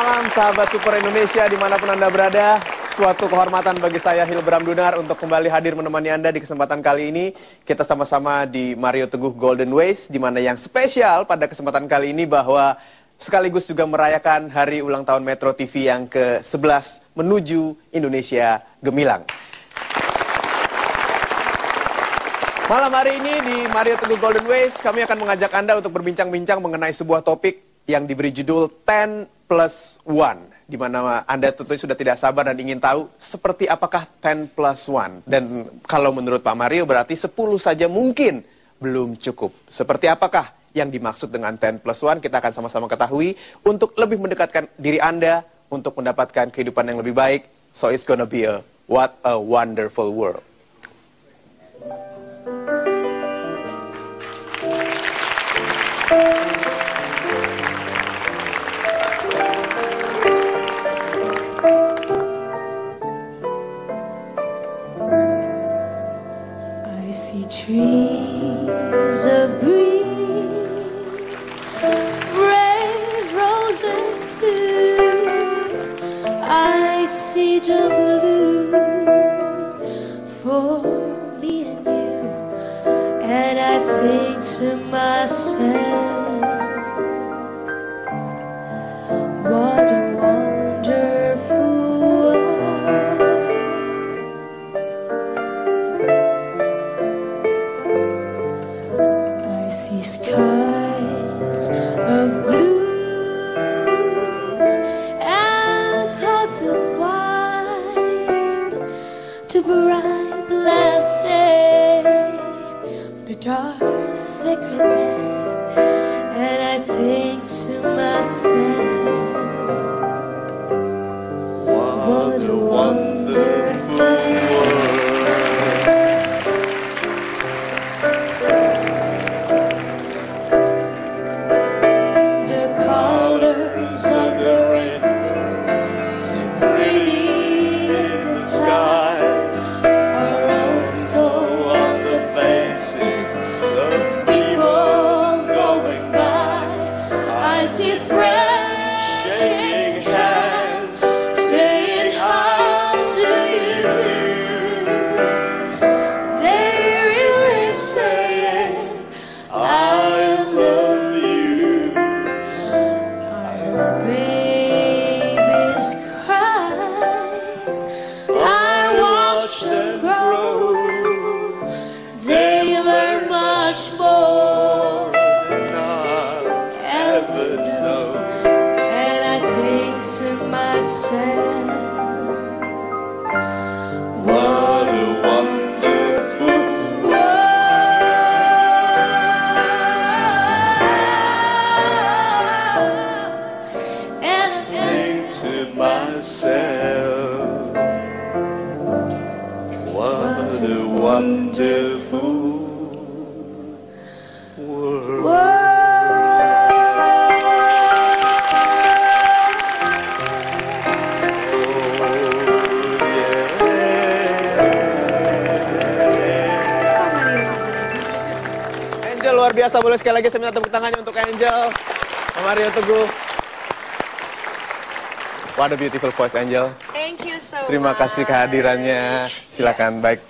malam sahabat Super Indonesia dimanapun Anda berada. Suatu kehormatan bagi saya Hilbram Dunar untuk kembali hadir menemani Anda di kesempatan kali ini. Kita sama-sama di Mario Teguh Golden Ways, di mana yang spesial pada kesempatan kali ini bahwa sekaligus juga merayakan hari ulang tahun Metro TV yang ke-11 menuju Indonesia Gemilang. Malam hari ini di Mario Teguh Golden Ways, kami akan mengajak Anda untuk berbincang-bincang mengenai sebuah topik yang diberi judul 10+1, di mana Anda tentunya sudah tidak sabar dan ingin tahu seperti apakah 10+1. Dan kalau menurut Pak Mario berarti 10 saja mungkin belum cukup. Seperti apakah yang dimaksud dengan 10+1, kita akan sama-sama ketahui untuk lebih mendekatkan diri Anda untuk mendapatkan kehidupan yang lebih baik. So it's gonna be what a wonderful world. I see trees of green, red roses too. I see the blue for me and you, and I think to myself, what a wonderful world. I see skies of blue and clouds of white, the bright blessed day, the dark sacred night, and I think to myself, what a wonderful world. The colors of the rainbow, so pretty in the sky, are also on the faces of people going by. I see friends shaking hands, saying how do you do. They really say I love you. Our babies cries, I watch them grow. They learn much more than I'll ever know, and I think to myself, what a wonderful world. And I think to myself, what a wonderful world. Angel luar biasa, boleh sekali lagi saya minta tepuk tangannya untuk Angel, Pak Mario Teguh. What a beautiful voice, Angel. Thank you so Terima kasih kehadirannya. Silakan, baik.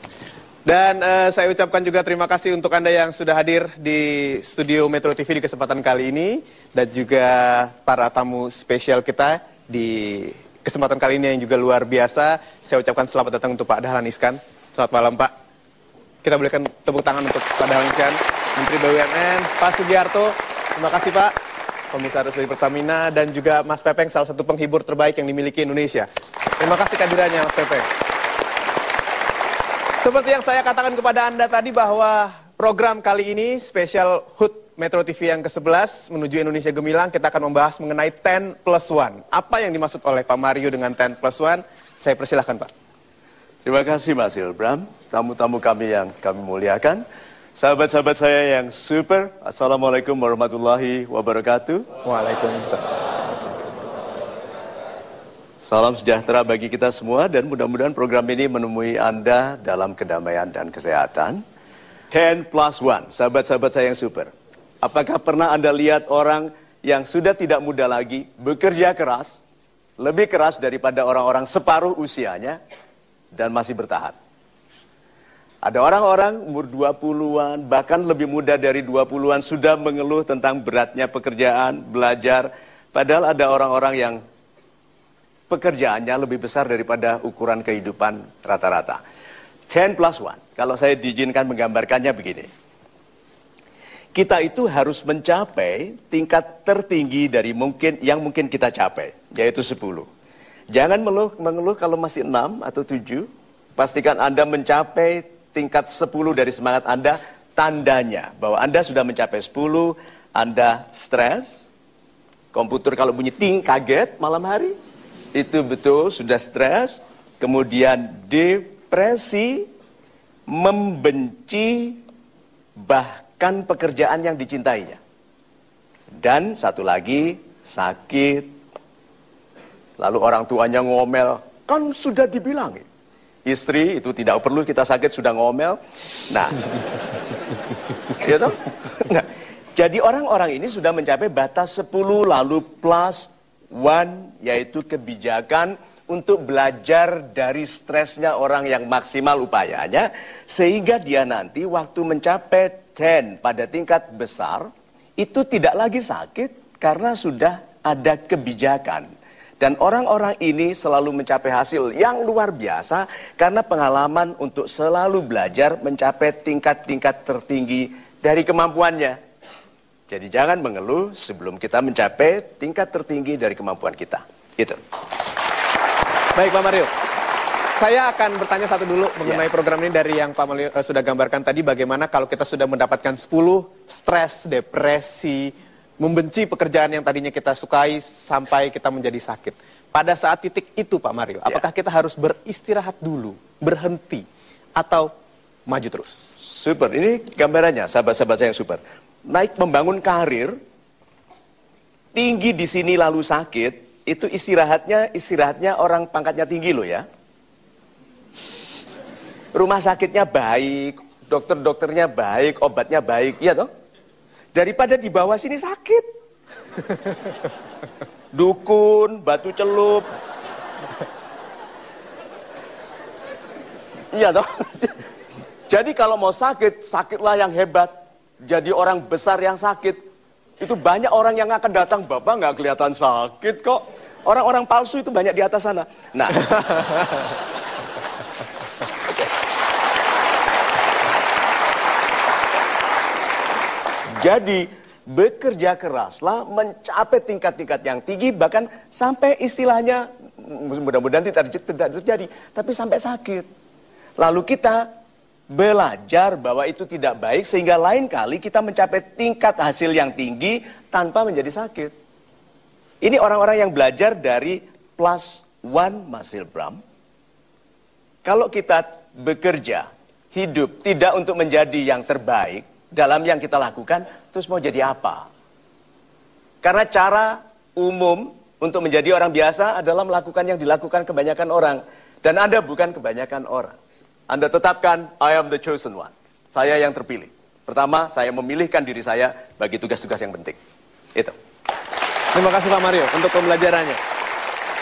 Dan saya ucapkan juga terima kasih untuk Anda yang sudah hadir di studio Metro TV di kesempatan kali ini, dan juga para tamu spesial kita di kesempatan kali ini yang juga luar biasa. Saya ucapkan selamat datang untuk Pak Dahlan Iskan. Selamat malam, Pak. Kita berikan tepuk tangan untuk Pak Dahlan Iskan, Menteri BUMN, Pak Sugiharto. Terima kasih, Pak. Komisaris dari Pertamina, dan juga Mas Pepeng, salah satu penghibur terbaik yang dimiliki Indonesia. Terima kasih kehadirannya, Mas Pepeng. Seperti yang saya katakan kepada Anda tadi bahwa program kali ini spesial HUT Metro TV yang ke-11 menuju Indonesia Gemilang, kita akan membahas mengenai 10+1. Apa yang dimaksud oleh Pak Mario dengan 10+1? Saya persilahkan, Pak. Terima kasih Mas Hilbram, tamu-tamu kami yang kami muliakan. Sahabat-sahabat saya yang super, Assalamualaikum warahmatullahi wabarakatuh. Waalaikumsalam. Salam sejahtera bagi kita semua dan mudah-mudahan program ini menemui Anda dalam kedamaian dan kesehatan. 10+1, sahabat-sahabat saya yang super. Apakah pernah Anda lihat orang yang sudah tidak muda lagi, bekerja keras, lebih keras daripada orang-orang separuh usianya dan masih bertahan. Ada orang-orang umur 20-an, bahkan lebih muda dari 20-an sudah mengeluh tentang beratnya pekerjaan, belajar. Padahal ada orang-orang yang pekerjaannya lebih besar daripada ukuran kehidupan rata-rata. 10+1, kalau saya diizinkan menggambarkannya begini. Kita itu harus mencapai tingkat tertinggi dari yang mungkin kita capai, yaitu 10. Jangan mengeluh kalau masih 6 atau 7. Pastikan Anda mencapai tingkat 10 dari semangat Anda, tandanya bahwa Anda sudah mencapai 10, Anda stres, komputer kalau bunyi ting, kaget malam hari, itu betul sudah stres, kemudian depresi, membenci, bahkan pekerjaan yang dicintainya. Dan satu lagi, sakit, lalu orang tuanya ngomel, kan sudah dibilangin. Istri itu tidak perlu kita sakit sudah ngomel. Nah, gitu. Nah, jadi orang-orang ini sudah mencapai batas 10 lalu +1, yaitu kebijakan untuk belajar dari stresnya orang yang maksimal upayanya, sehingga dia nanti waktu mencapai 10 pada tingkat besar itu tidak lagi sakit karena sudah ada kebijakan. Dan orang-orang ini selalu mencapai hasil yang luar biasa karena pengalaman untuk selalu belajar mencapai tingkat-tingkat tertinggi dari kemampuannya. Jadi jangan mengeluh sebelum kita mencapai tingkat tertinggi dari kemampuan kita. Gitu. Baik Pak Mario, saya akan bertanya satu dulu mengenai program ini dari yang Pak Mario sudah gambarkan tadi. Bagaimana kalau kita sudah mendapatkan 10, stres, depresi, membenci pekerjaan yang tadinya kita sukai sampai kita menjadi sakit. Pada saat titik itu Pak Mario, apakah kita harus beristirahat dulu, berhenti, atau maju terus? Super, ini gambarannya sahabat-sahabat saya yang super. Naik membangun karir, tinggi di sini lalu sakit, itu istirahatnya orang pangkatnya tinggi loh ya. Rumah sakitnya baik, dokter-dokternya baik, obatnya baik, iya toh? Daripada di bawah sini sakit. Dukun, batu celup. Iya toh? Jadi kalau mau sakit, sakitlah yang hebat. Jadi orang besar yang sakit. Itu banyak orang yang akan datang, Bapak nggak kelihatan sakit kok. Orang-orang palsu itu banyak di atas sana. Nah. Jadi bekerja keraslah mencapai tingkat-tingkat yang tinggi, bahkan sampai istilahnya mudah-mudahan tidak terjadi, tapi sampai sakit. Lalu kita belajar bahwa itu tidak baik sehingga lain kali kita mencapai tingkat hasil yang tinggi tanpa menjadi sakit. Ini orang-orang yang belajar dari +1 Mas Hilbram. Kalau kita bekerja, hidup tidak untuk menjadi yang terbaik dalam yang kita lakukan, terus mau jadi apa? Karena cara umum untuk menjadi orang biasa adalah melakukan yang dilakukan kebanyakan orang. Dan Anda bukan kebanyakan orang. Anda tetapkan, I am the chosen one. Saya yang terpilih. Pertama, saya memilihkan diri saya bagi tugas-tugas yang penting. Itu. Terima kasih Pak Mario untuk pembelajarannya.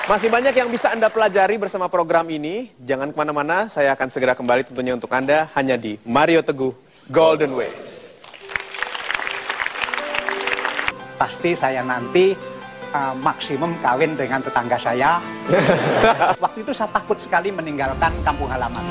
Masih banyak yang bisa Anda pelajari bersama program ini. Jangan kemana-mana, saya akan segera kembali tentunya untuk Anda hanya di Mario Teguh Golden Ways. Pasti saya nanti maksimum kawin dengan tetangga saya. Waktu itu saya takut sekali meninggalkan kampung halaman.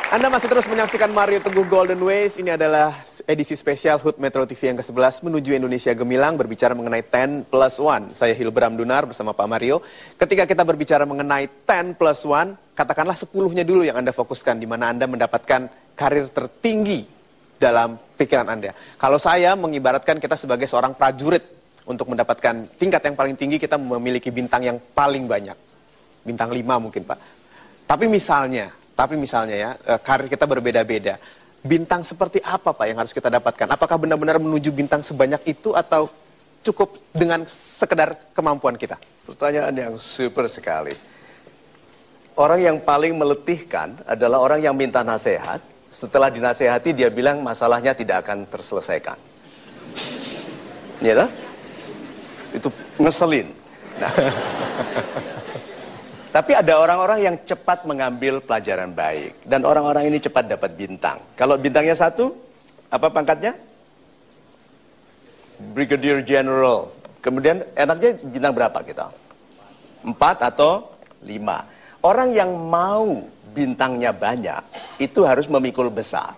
Anda masih terus menyaksikan Mario Teguh Golden Ways. Ini adalah edisi spesial HUT Metro TV yang ke-11 menuju Indonesia Gemilang berbicara mengenai 10+1. Saya Hilbram Dunar bersama Pak Mario. Ketika kita berbicara mengenai 10+1, katakanlah 10-nya dulu yang Anda fokuskan, di mana Anda mendapatkan karir tertinggi dalam pikiran Anda. Kalau saya mengibaratkan kita sebagai seorang prajurit, untuk mendapatkan tingkat yang paling tinggi kita memiliki bintang yang paling banyak. Bintang 5 mungkin Pak. Tapi misalnya ya, karir kita berbeda-beda. Bintang seperti apa Pak yang harus kita dapatkan? Apakah benar-benar menuju bintang sebanyak itu atau cukup dengan sekedar kemampuan kita? Pertanyaan yang super sekali. Orang yang paling meletihkan adalah orang yang minta nasihat. Setelah dinasehati dia bilang masalahnya tidak akan terselesaikan. Ya, itu ngeselin. Nah. Tapi ada orang-orang yang cepat mengambil pelajaran baik. Dan orang-orang ini cepat dapat bintang. Kalau bintangnya 1, apa pangkatnya? Brigadier General. Kemudian enaknya bintang berapa kita? 4 atau 5. Orang yang mau bintangnya banyak, itu harus memikul besar.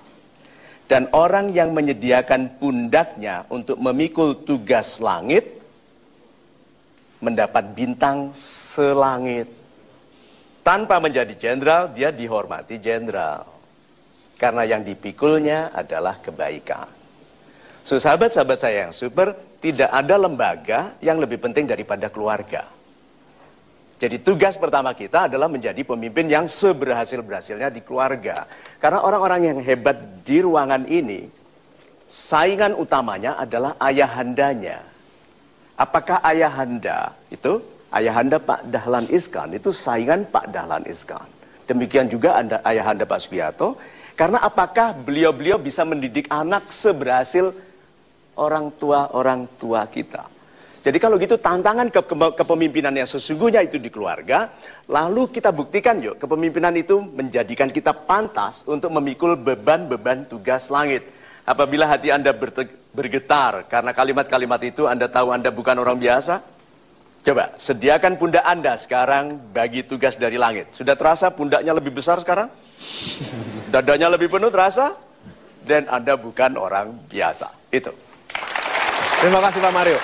Dan orang yang menyediakan pundaknya untuk memikul tugas langit, mendapat bintang selangit. Tanpa menjadi jenderal, dia dihormati jenderal. Karena yang dipikulnya adalah kebaikan. So, sahabat-sahabat saya yang super, tidak ada lembaga yang lebih penting daripada keluarga. Jadi tugas pertama kita adalah menjadi pemimpin yang seberhasil-berhasilnya di keluarga. Karena orang-orang yang hebat di ruangan ini, saingan utamanya adalah ayahandanya. Apakah ayahanda itu? Ayahanda Pak Dahlan Iskan itu saingan Pak Dahlan Iskan. Demikian juga ayahanda Pak Subiarto. Karena apakah beliau-beliau bisa mendidik anak seberhasil orang tua kita. Jadi kalau gitu tantangan kepemimpinan yang sesungguhnya itu di keluarga. Lalu kita buktikan yuk kepemimpinan itu menjadikan kita pantas untuk memikul beban-beban tugas langit. Apabila hati Anda bergetar karena kalimat-kalimat itu Anda tahu Anda bukan orang biasa. Coba, sediakan pundak Anda sekarang bagi tugas dari langit. Sudah terasa pundaknya lebih besar sekarang? Dadanya lebih penuh terasa? Dan Anda bukan orang biasa. Itu. Terima kasih Pak Mario.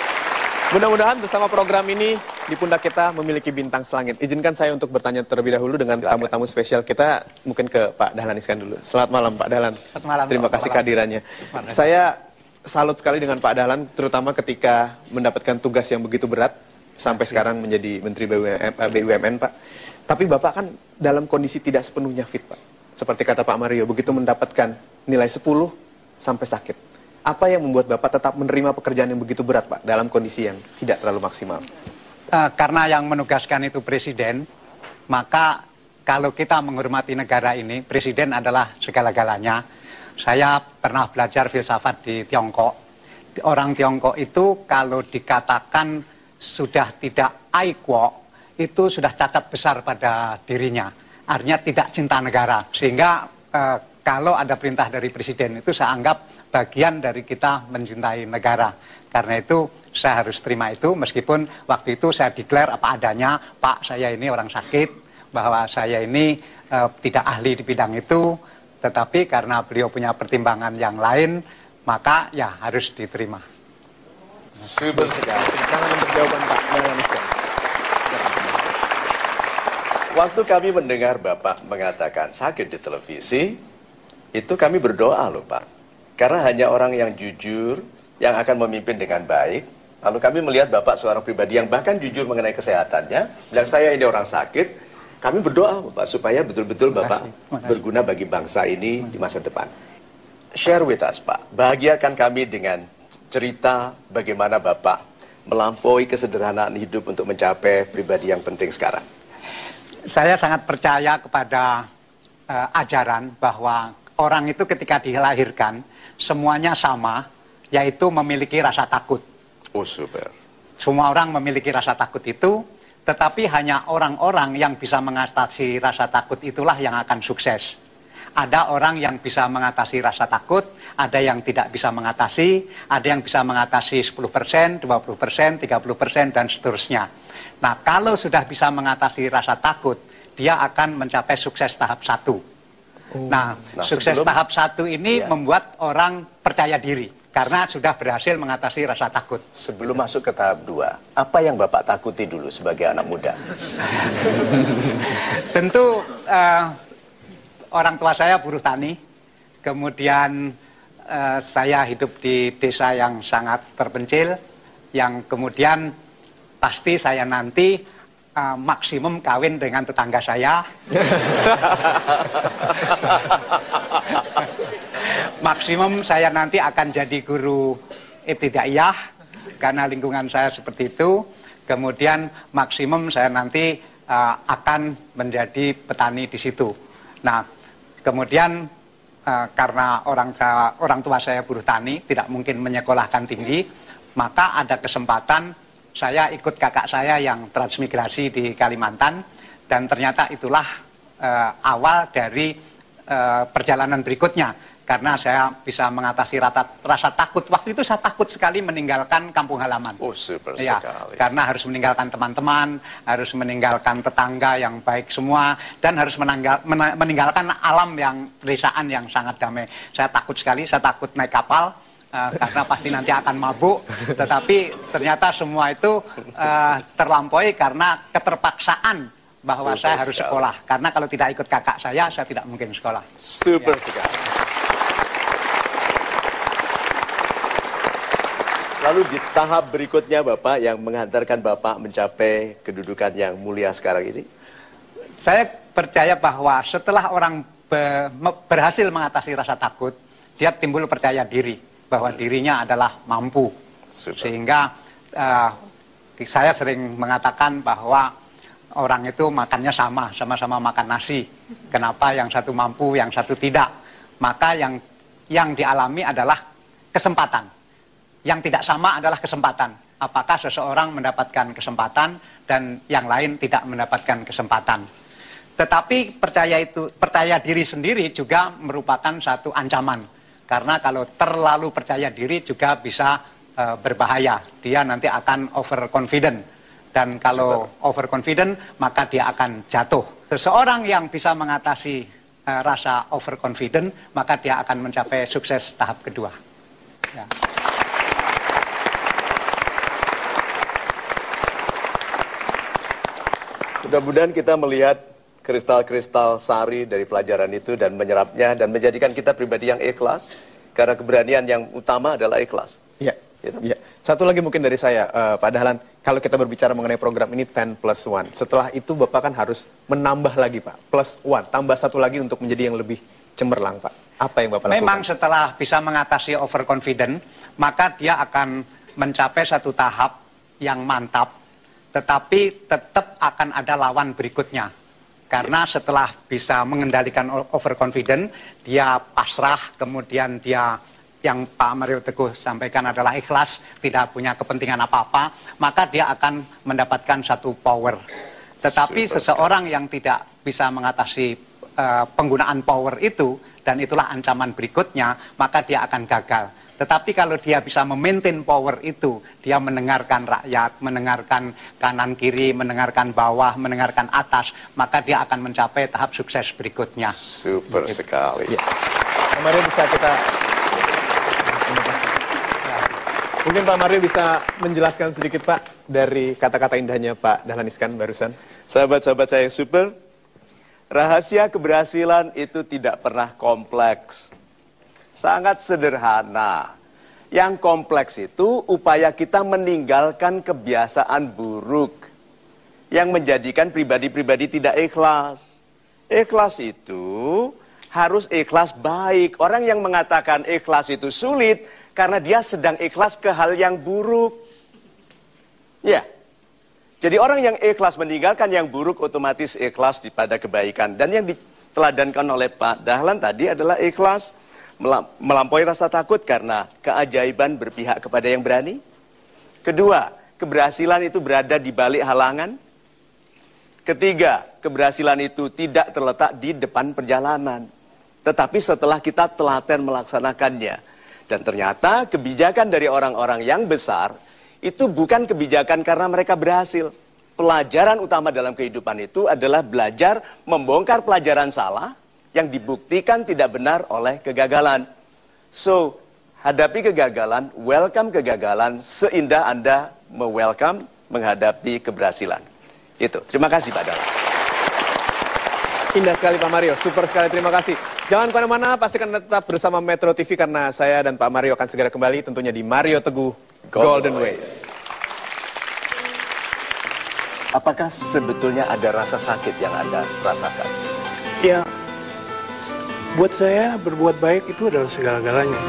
Mudah-mudahan bersama program ini di pundak kita memiliki bintang selangit. Izinkan saya untuk bertanya terlebih dahulu dengan tamu-tamu spesial kita. Mungkin ke Pak Dahlan Iskan dulu. Selamat malam Pak Dahlan. Selamat malam. Terima kasih kehadirannya. Saya salut sekali dengan Pak Dahlan, terutama ketika mendapatkan tugas yang begitu berat. Sampai sekarang menjadi Menteri BUMN, Pak. Tapi Bapak kan dalam kondisi tidak sepenuhnya fit, Pak. Seperti kata Pak Mario, begitu mendapatkan nilai 10 sampai sakit. Apa yang membuat Bapak tetap menerima pekerjaan yang begitu berat, Pak, dalam kondisi yang tidak terlalu maksimal? Karena yang menugaskan itu Presiden, maka kalau kita menghormati negara ini, Presiden adalah segala-galanya. Saya pernah belajar filsafat di Tiongkok. Orang Tiongkok itu kalau dikatakan sudah tidak aikwok, itu sudah cacat besar pada dirinya. Artinya tidak cinta negara. Sehingga kalau ada perintah dari Presiden itu saya anggap bagian dari kita mencintai negara. Karena itu saya harus terima itu, meskipun waktu itu saya declare apa adanya, Pak saya ini orang sakit, bahwa saya ini tidak ahli di bidang itu, tetapi karena beliau punya pertimbangan yang lain, maka ya harus diterima. Super sekali. Tangan untuk jawaban Pak Dahlan Iskan. Waktu kami mendengar Bapak mengatakan sakit di televisi, itu kami berdoa loh Pak. Karena hanya orang yang jujur, yang akan memimpin dengan baik. Lalu kami melihat Bapak seorang pribadi yang bahkan jujur mengenai kesehatannya. Bilang saya ini orang sakit, kami berdoa Bapak supaya betul-betul Bapak berguna bagi bangsa ini di masa depan. Share with us Pak, bahagiakan kami dengan cerita bagaimana Bapak melampaui kesederhanaan hidup untuk mencapai pribadi yang penting sekarang. Saya sangat percaya kepada ajaran bahwa orang itu ketika dilahirkan semuanya sama, yaitu memiliki rasa takut. Oh super. Semua orang memiliki rasa takut itu, tetapi hanya orang-orang yang bisa mengatasi rasa takut itulah yang akan sukses. Ada orang yang bisa mengatasi rasa takut, ada yang tidak bisa mengatasi, ada yang bisa mengatasi 10%, 20%, 30%, dan seterusnya. Nah, kalau sudah bisa mengatasi rasa takut, dia akan mencapai sukses tahap 1. Nah, sukses tahap 1 ini membuat orang percaya diri, karena sudah berhasil mengatasi rasa takut. Sebelum masuk ke tahap 2, apa yang Bapak takuti dulu sebagai anak muda? Tentu orang tua saya buruh tani, kemudian saya hidup di desa yang sangat terpencil, yang kemudian pasti saya nanti maksimum kawin dengan tetangga saya. Maksimum saya nanti akan jadi guru ibtidaiyah. karena lingkungan saya seperti itu. Kemudian maksimum saya nanti akan menjadi petani di situ. Nah, kemudian karena orang tua saya buruh tani, tidak mungkin menyekolahkan tinggi, maka ada kesempatan saya ikut kakak saya yang transmigrasi di Kalimantan, dan ternyata itulah awal dari perjalanan berikutnya. Karena saya bisa mengatasi rasa takut. Waktu itu saya takut sekali meninggalkan kampung halaman. Oh, super ya, sekali. karena harus meninggalkan teman-teman, harus meninggalkan tetangga yang baik semua, dan harus meninggalkan alam yang pedesaan yang sangat damai. Saya takut sekali, saya takut naik kapal, karena pasti nanti akan mabuk. Tetapi ternyata semua itu terlampaui karena keterpaksaan bahwa Super saya harus sekali. sekolah. Karena kalau tidak ikut kakak saya tidak mungkin sekolah. Super Ya. sekali. Lalu di tahap berikutnya Bapak yang menghantarkan Bapak mencapai kedudukan yang mulia sekarang ini? Saya percaya bahwa setelah orang berhasil mengatasi rasa takut, dia timbul percaya diri bahwa dirinya adalah mampu. Super. Sehingga saya sering mengatakan bahwa orang itu makannya sama-sama makan nasi. Kenapa yang satu mampu, yang satu tidak? Maka yang dialami adalah kesempatan. Yang tidak sama adalah kesempatan. Apakah seseorang mendapatkan kesempatan dan yang lain tidak mendapatkan kesempatan. Tetapi percaya diri sendiri juga merupakan satu ancaman. Karena kalau terlalu percaya diri juga bisa berbahaya. Dia nanti akan overconfident. Dan kalau overconfident maka dia akan jatuh. Seseorang yang bisa mengatasi rasa overconfident maka dia akan mencapai sukses tahap kedua. Ya. Mudah-mudahan kita melihat kristal-kristal sari dari pelajaran itu dan menyerapnya dan menjadikan kita pribadi yang ikhlas. Karena keberanian yang utama adalah ikhlas. Iya. Gitu. Ya. Satu lagi mungkin dari saya, Pak Dahlan, kalau kita berbicara mengenai program ini 10+1, setelah itu Bapak kan harus menambah lagi Pak, +1, tambah satu lagi untuk menjadi yang lebih cemerlang Pak. Apa yang Bapak lakukan? Memang setelah bisa mengatasi overconfident, maka dia akan mencapai satu tahap yang mantap, tetapi tetap akan ada lawan berikutnya. Karena setelah bisa mengendalikan overconfident, dia pasrah, kemudian dia yang Pak Mario Teguh sampaikan adalah ikhlas, tidak punya kepentingan apa-apa, maka dia akan mendapatkan satu power. Tetapi seseorang yang tidak bisa mengatasi penggunaan power itu, dan itulah ancaman berikutnya, maka dia akan gagal. Tetapi kalau dia bisa memaintain power itu, dia mendengarkan rakyat, mendengarkan kanan kiri, mendengarkan bawah, mendengarkan atas, maka dia akan mencapai tahap sukses berikutnya. Super sekali. Ya. Pak Mario bisa kita... Mungkin Pak Mario bisa menjelaskan sedikit Pak dari kata-kata indahnya Pak Dahlan Iskan barusan. Sahabat-sahabat saya yang super, rahasia keberhasilan itu tidak pernah kompleks. Sangat sederhana. Yang kompleks itu upaya kita meninggalkan kebiasaan buruk yang menjadikan pribadi-pribadi tidak ikhlas. Ikhlas itu harus ikhlas baik. Orang yang mengatakan ikhlas itu sulit karena dia sedang ikhlas ke hal yang buruk. Ya. Jadi orang yang ikhlas meninggalkan yang buruk otomatis ikhlas pada kebaikan. Dan yang diteladankan oleh Pak Dahlan tadi adalah ikhlas melampaui rasa takut karena keajaiban berpihak kepada yang berani. Kedua, keberhasilan itu berada di balik halangan. Ketiga, keberhasilan itu tidak terletak di depan perjalanan, tetapi setelah kita telaten melaksanakannya. Dan ternyata kebijakan dari orang-orang yang besar itu bukan kebijakan karena mereka berhasil. Pelajaran utama dalam kehidupan itu adalah belajar membongkar pelajaran salah yang dibuktikan tidak benar oleh kegagalan. So, hadapi kegagalan, welcome kegagalan, seindah Anda menghadapi keberhasilan. Itu. Terima kasih Pak Dahlan. Indah sekali Pak Mario, super sekali, terima kasih. Jangan kemana-mana, pastikan tetap bersama Metro TV karena saya dan Pak Mario akan segera kembali tentunya di Mario Teguh Golden Ways. Apakah sebetulnya ada rasa sakit yang Anda rasakan? Ya, buat saya berbuat baik itu adalah segala-galanya.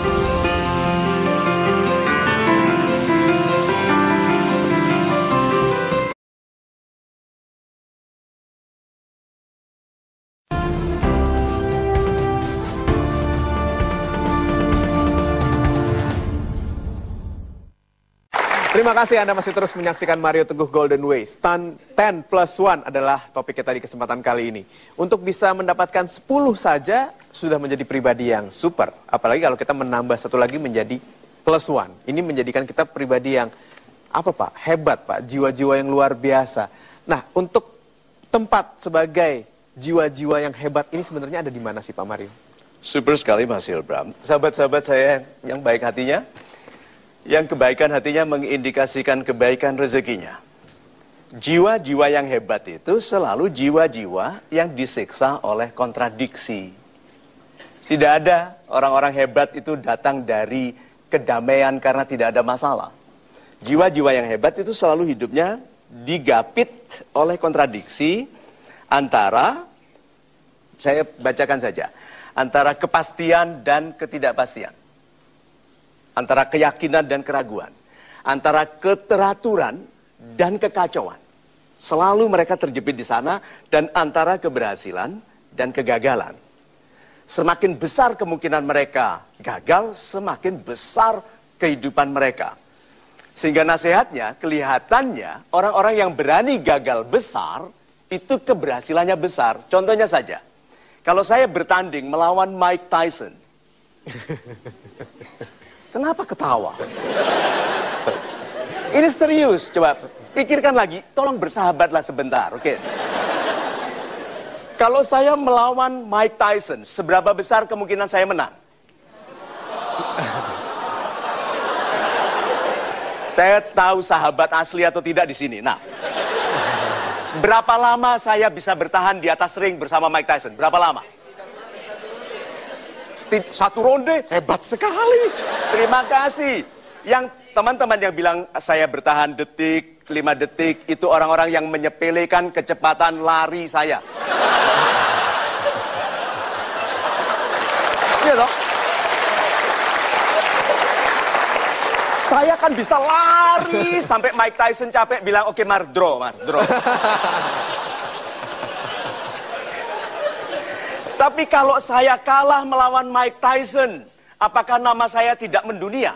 Terima kasih Anda masih terus menyaksikan Mario Teguh Golden Way. Stand 10+1 adalah topik kita di kesempatan kali ini. Untuk bisa mendapatkan 10 saja sudah menjadi pribadi yang super. Apalagi kalau kita menambah satu lagi menjadi +1. Ini menjadikan kita pribadi yang apa Pak? Hebat Pak, jiwa-jiwa yang luar biasa. Nah, untuk tempat sebagai jiwa-jiwa yang hebat ini sebenarnya ada di mana sih Pak Mario? Super sekali Mas Hilbram. Sahabat-sahabat saya yang baik hatinya, yang kebaikan hatinya mengindikasikan kebaikan rezekinya. Jiwa-jiwa yang hebat itu selalu jiwa-jiwa yang disiksa oleh kontradiksi. Tidak ada orang-orang hebat itu datang dari kedamaian karena tidak ada masalah. Jiwa-jiwa yang hebat itu selalu hidupnya digapit oleh kontradiksi antara, saya bacakan saja, antara kepastian dan ketidakpastian. Antara keyakinan dan keraguan. Antara keteraturan dan kekacauan. Selalu mereka terjepit di sana. Dan antara keberhasilan dan kegagalan. Semakin besar kemungkinan mereka gagal, semakin besar kehidupan mereka. Sehingga nasihatnya, kelihatannya orang-orang yang berani gagal besar, itu keberhasilannya besar. Contohnya saja, kalau saya bertanding melawan Mike Tyson, kenapa ketawa? Ini serius, coba pikirkan lagi, tolong bersahabatlah sebentar, oke? Kalau saya melawan Mike Tyson, seberapa besar kemungkinan saya menang? Saya tahu sahabat asli atau tidak di sini. Nah, berapa lama saya bisa bertahan di atas ring bersama Mike Tyson? Berapa lama? 1 ronde, hebat sekali. Terima kasih. Yang teman-teman yang bilang saya bertahan detik, 5 detik, itu orang-orang yang menyepelekan kecepatan lari saya. Iya dong? Saya kan bisa lari sampai Mike Tyson capek bilang, oke, Mar, draw. Tapi kalau saya kalah melawan Mike Tyson, apakah nama saya tidak mendunia?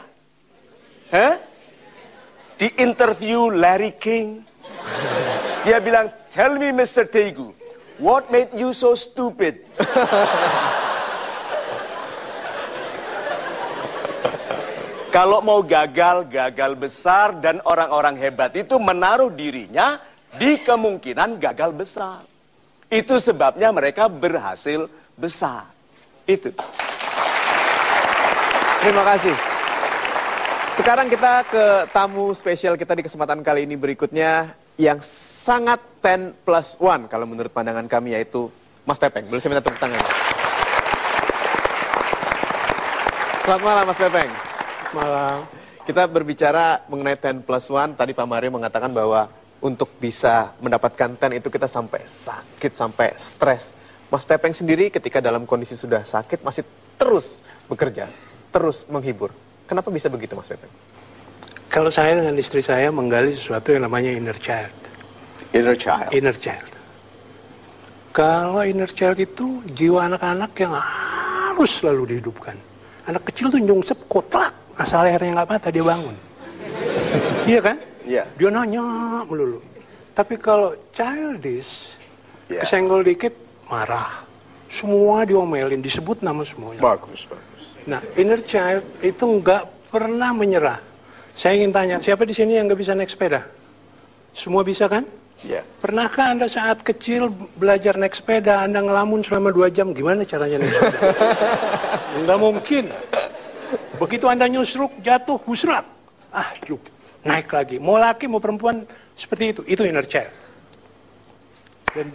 Di interview Larry King, dia bilang, tell me Mr. Tegu, what made you so stupid? Kalau mau gagal, gagal besar, dan orang-orang hebat itu menaruh dirinya di kemungkinan gagal besar. Itu sebabnya mereka berhasil besar. Itu. Terima kasih. Sekarang kita ke tamu spesial kita di kesempatan kali ini berikutnya yang sangat 10+1 kalau menurut pandangan kami, yaitu Mas Pepeng. Boleh saya minta tepuk tangan? Selamat malam Mas Pepeng. Malam. Kita berbicara mengenai 10+1, tadi Pak Mario mengatakan bahwa untuk bisa mendapatkan 10 itu kita sampai sakit, sampai stres. Mas Pepeng sendiri ketika dalam kondisi sudah sakit masih terus bekerja, terus menghibur. Kenapa bisa begitu Mas Pepeng? Kalau saya dengan istri saya menggali sesuatu yang namanya inner child. Inner child. Inner child. Kalau inner child itu jiwa anak-anak yang harus selalu dihidupkan. Anak kecil tuh nyungsep kotlak, asal lehernya nggak patah dia bangun. Iya kan? Iya. Dia nanya melulu. Tapi kalau childish, kesenggol dikit marah. Semua diomelin, disebut nama semuanya. Bagus. Nah, inner child itu nggak pernah menyerah. Saya ingin tanya, siapa di sini yang nggak bisa naik sepeda? Semua bisa kan? Iya. Pernahkah Anda saat kecil belajar naik sepeda, Anda ngelamun selama 2 jam, gimana caranya naik sepeda? Nggak mungkin. Begitu Anda nyusruk, jatuh, husrak. Naik lagi. Mau laki, mau perempuan, seperti itu. Itu inner child. Dan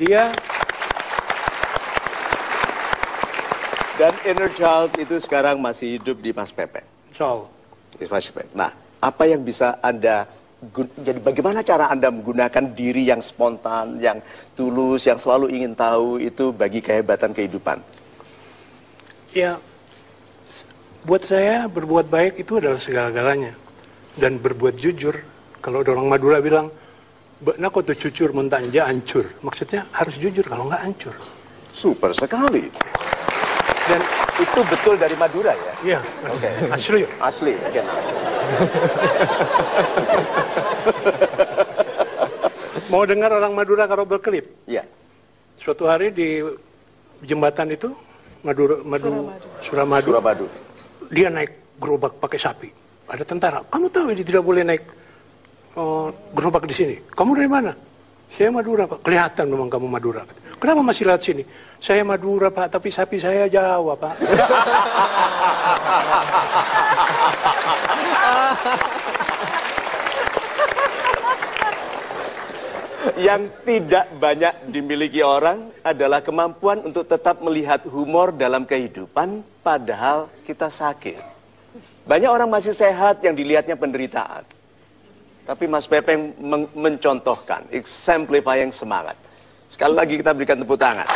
inner child itu sekarang masih hidup di Mas Pepeng. So, Mas Pepeng. Nah, apa yang bisa Anda, jadi bagaimana cara Anda menggunakan diri yang spontan, yang tulus, yang selalu ingin tahu itu bagi kehebatan kehidupan? ya, buat saya berbuat baik itu adalah segala-galanya. Dan berbuat jujur, kalau orang Madura bilang, "Bakna kau tuh jujur mentanja hancur." Maksudnya harus jujur, kalau nggak hancur. Super sekali. Dan itu betul dari Madura ya? Iya, Oke. asli. Asli. Oke. Mau dengar orang Madura kalau berkelip? Ya. Suatu hari di jembatan itu, Suramadu, dia naik gerobak pakai sapi. Ada tentara. Kamu tahu ini tidak boleh naik gerobak di sini. Kamu dari mana? Saya Madura, Pak. Kelihatan memang kamu Madura. Kenapa masih lewat sini? Saya Madura, Pak, tapi sapi saya Jawa, Pak. Yang tidak banyak dimiliki orang adalah kemampuan untuk tetap melihat humor dalam kehidupan padahal kita sakit. Banyak orang masih sehat yang dilihatnya penderitaan. Tapi Mas Pepeng mencontohkan, exemplifying semangat. Sekali lagi kita berikan tepuk tangan.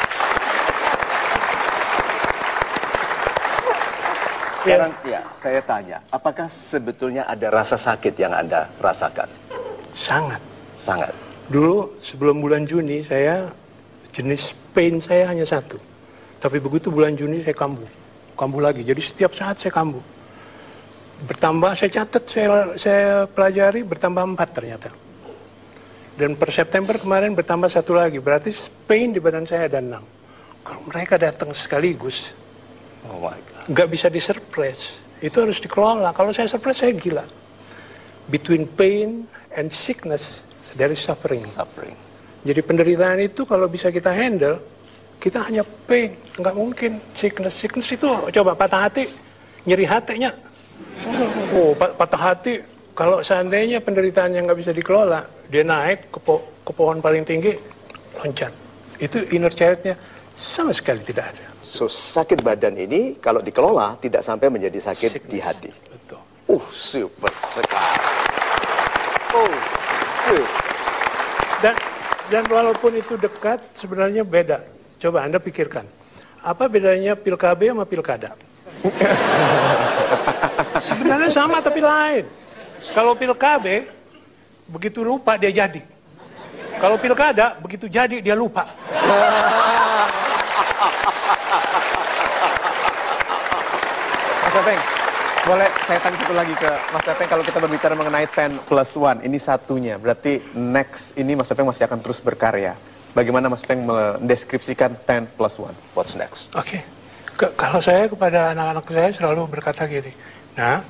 Sekarang ya, saya tanya, apakah sebetulnya ada rasa sakit yang Anda rasakan? Sangat. Sangat. Dulu sebelum bulan Juni saya jenis pain saya hanya satu. Tapi begitu bulan Juni saya kambuh. Kambuh lagi. Jadi setiap saat saya kambuh. Bertambah, saya catat, saya pelajari, bertambah 4 ternyata. Dan per September kemarin bertambah 1 lagi. Berarti pain di badan saya ada 6. Kalau mereka datang sekaligus, Oh my God. nggak bisa disurprise. Itu harus dikelola. Kalau saya surprise, saya gila. Between pain and sickness, there is suffering. Suffering. Jadi penderitaan itu kalau bisa kita handle, kita hanya pain. Nggak mungkin sickness. Sickness itu coba patah hati, nyeri hatinya. Oh, patah hati. Kalau seandainya penderitaan yang nggak bisa dikelola, dia naik ke pohon paling tinggi, loncat. Itu inner child-nya sama sekali tidak ada. So, sakit badan ini kalau dikelola tidak sampai menjadi sakit di hati. Betul. Super sekali. Super. Dan walaupun itu dekat, sebenarnya beda. Coba Anda pikirkan. Apa bedanya pil KB sama pil kada? Sebenarnya sama tapi lain. Kalau pil KB, begitu lupa dia jadi. Kalau pil kada, begitu jadi dia lupa. Mas Pepeng, boleh saya tanya satu lagi ke Mas Pepeng, kalau kita berbicara mengenai 10+1, ini satunya, berarti next ini Mas Pepeng masih akan terus berkarya. Bagaimana Mas Pepeng mendeskripsikan 10+1? What's next? Oke. Kalau saya kepada anak-anak saya selalu berkata gini, nah,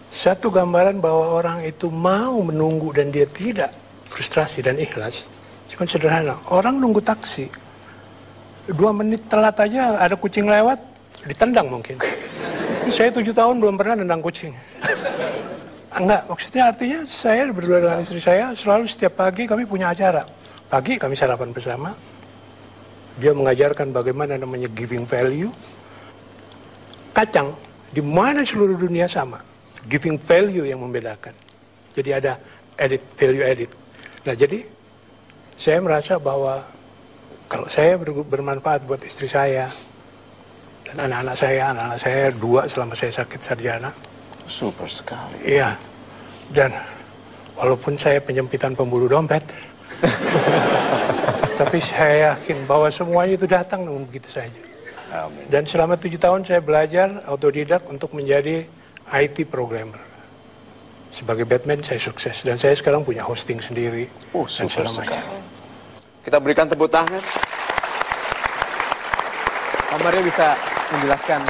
satu gambaran bahwa orang itu mau menunggu dan dia tidak frustrasi dan ikhlas, cuma sederhana. Orang nunggu taksi, 2 menit telat aja ada kucing lewat, ditendang mungkin. Saya 7 tahun belum pernah nendang kucing. Enggak, maksudnya artinya saya berdua dengan istri saya selalu setiap pagi kami punya acara. Pagi kami sarapan bersama. Dia mengajarkan bagaimana namanya giving value. Kacang, di mana seluruh dunia sama. Giving value yang membedakan. Jadi ada value edit. Nah jadi, saya merasa bahwa kalau saya bermanfaat buat istri saya, dan anak-anak saya 2 selama saya sakit sarjana. Super sekali. Iya, dan walaupun saya penyempitan pemburu dompet, tapi saya yakin bahwa semuanya itu datang dengan begitu saja. Amin. Dan selama 7 tahun saya belajar autodidak untuk menjadi IT programmer. Sebagai Batman saya sukses dan saya sekarang punya hosting sendiri. Dan Super segala macam. sekali. Kita berikan tepuk tangan. Pak Mario bisa menjelaskan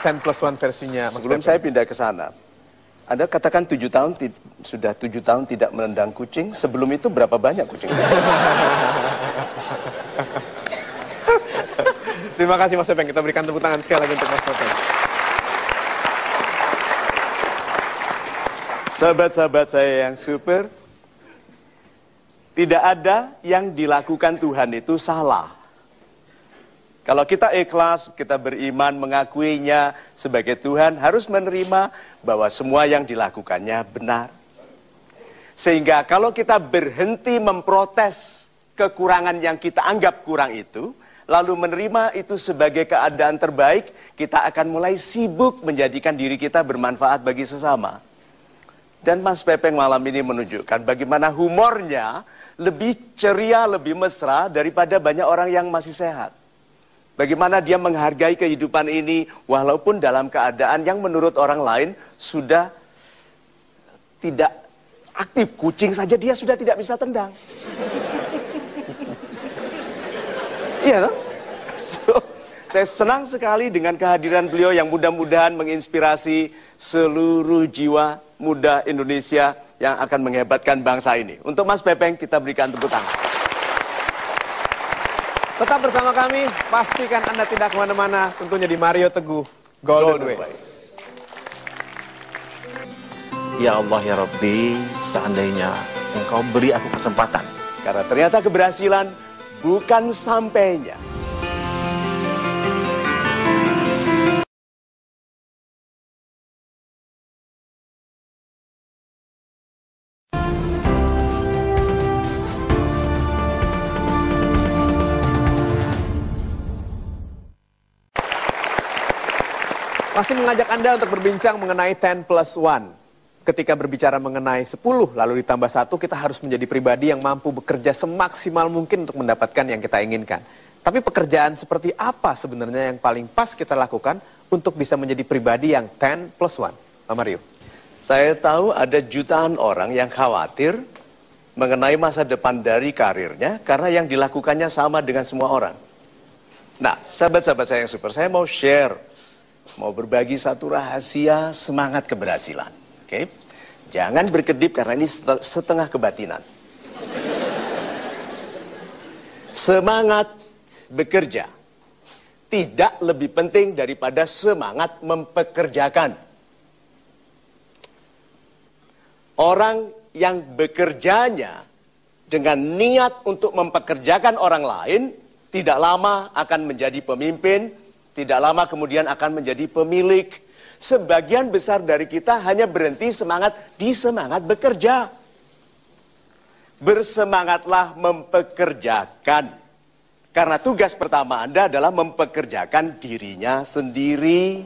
10+1 versinya Mas Sebelum Pepeng? saya pindah ke sana, Anda katakan 7 tahun sudah 7 tahun tidak menendang kucing. Sebelum itu berapa banyak kucing? Terima kasih Mas Pepeng, kita berikan tepuk tangan sekali lagi untuk Mas Pepeng. Sahabat-sahabat saya yang super, tidak ada yang dilakukan Tuhan itu salah. Kalau kita ikhlas, kita beriman, mengakuinya sebagai Tuhan, harus menerima bahwa semua yang dilakukannya benar. Sehingga kalau kita berhenti memprotes kekurangan yang kita anggap kurang itu, lalu menerima itu sebagai keadaan terbaik, kita akan mulai sibuk menjadikan diri kita bermanfaat bagi sesama. Dan Mas Pepeng malam ini menunjukkan bagaimana humornya lebih ceria, lebih mesra daripada banyak orang yang masih sehat. Bagaimana dia menghargai kehidupan ini walaupun dalam keadaan yang menurut orang lain sudah tidak aktif, kucing saja dia sudah tidak bisa tendang. Iya toh? So, saya senang sekali dengan kehadiran beliau yang mudah-mudahan menginspirasi seluruh jiwa muda Indonesia yang akan menghebatkan bangsa ini. Untuk Mas Pepeng kita berikan tepuk tangan. Tetap bersama kami, pastikan Anda tidak kemana-mana, tentunya di Mario Teguh Golden Ways. Ya Allah ya Rabbi, seandainya Engkau beri aku kesempatan. Karena ternyata keberhasilan bukan sampainya. Masih mengajak Anda untuk berbincang mengenai 10+1. Ketika berbicara mengenai 10 lalu ditambah 1, kita harus menjadi pribadi yang mampu bekerja semaksimal mungkin untuk mendapatkan yang kita inginkan. Tapi pekerjaan seperti apa sebenarnya yang paling pas kita lakukan untuk bisa menjadi pribadi yang 10+1? Pak Mario. Saya tahu ada jutaan orang yang khawatir mengenai masa depan dari karirnya karena yang dilakukannya sama dengan semua orang. Nah, sahabat-sahabat saya yang super, saya mau share, mau berbagi satu rahasia semangat keberhasilan. Oke, jangan berkedip karena ini setengah kebatinan. Semangat bekerja tidak lebih penting daripada semangat mempekerjakan. Orang yang bekerjanya dengan niat untuk mempekerjakan orang lain, tidak lama akan menjadi pemimpin, tidak lama kemudian akan menjadi pemilik. Sebagian besar dari kita hanya berhenti di semangat bekerja. Bersemangatlah mempekerjakan. Karena tugas pertama Anda adalah mempekerjakan dirinya sendiri.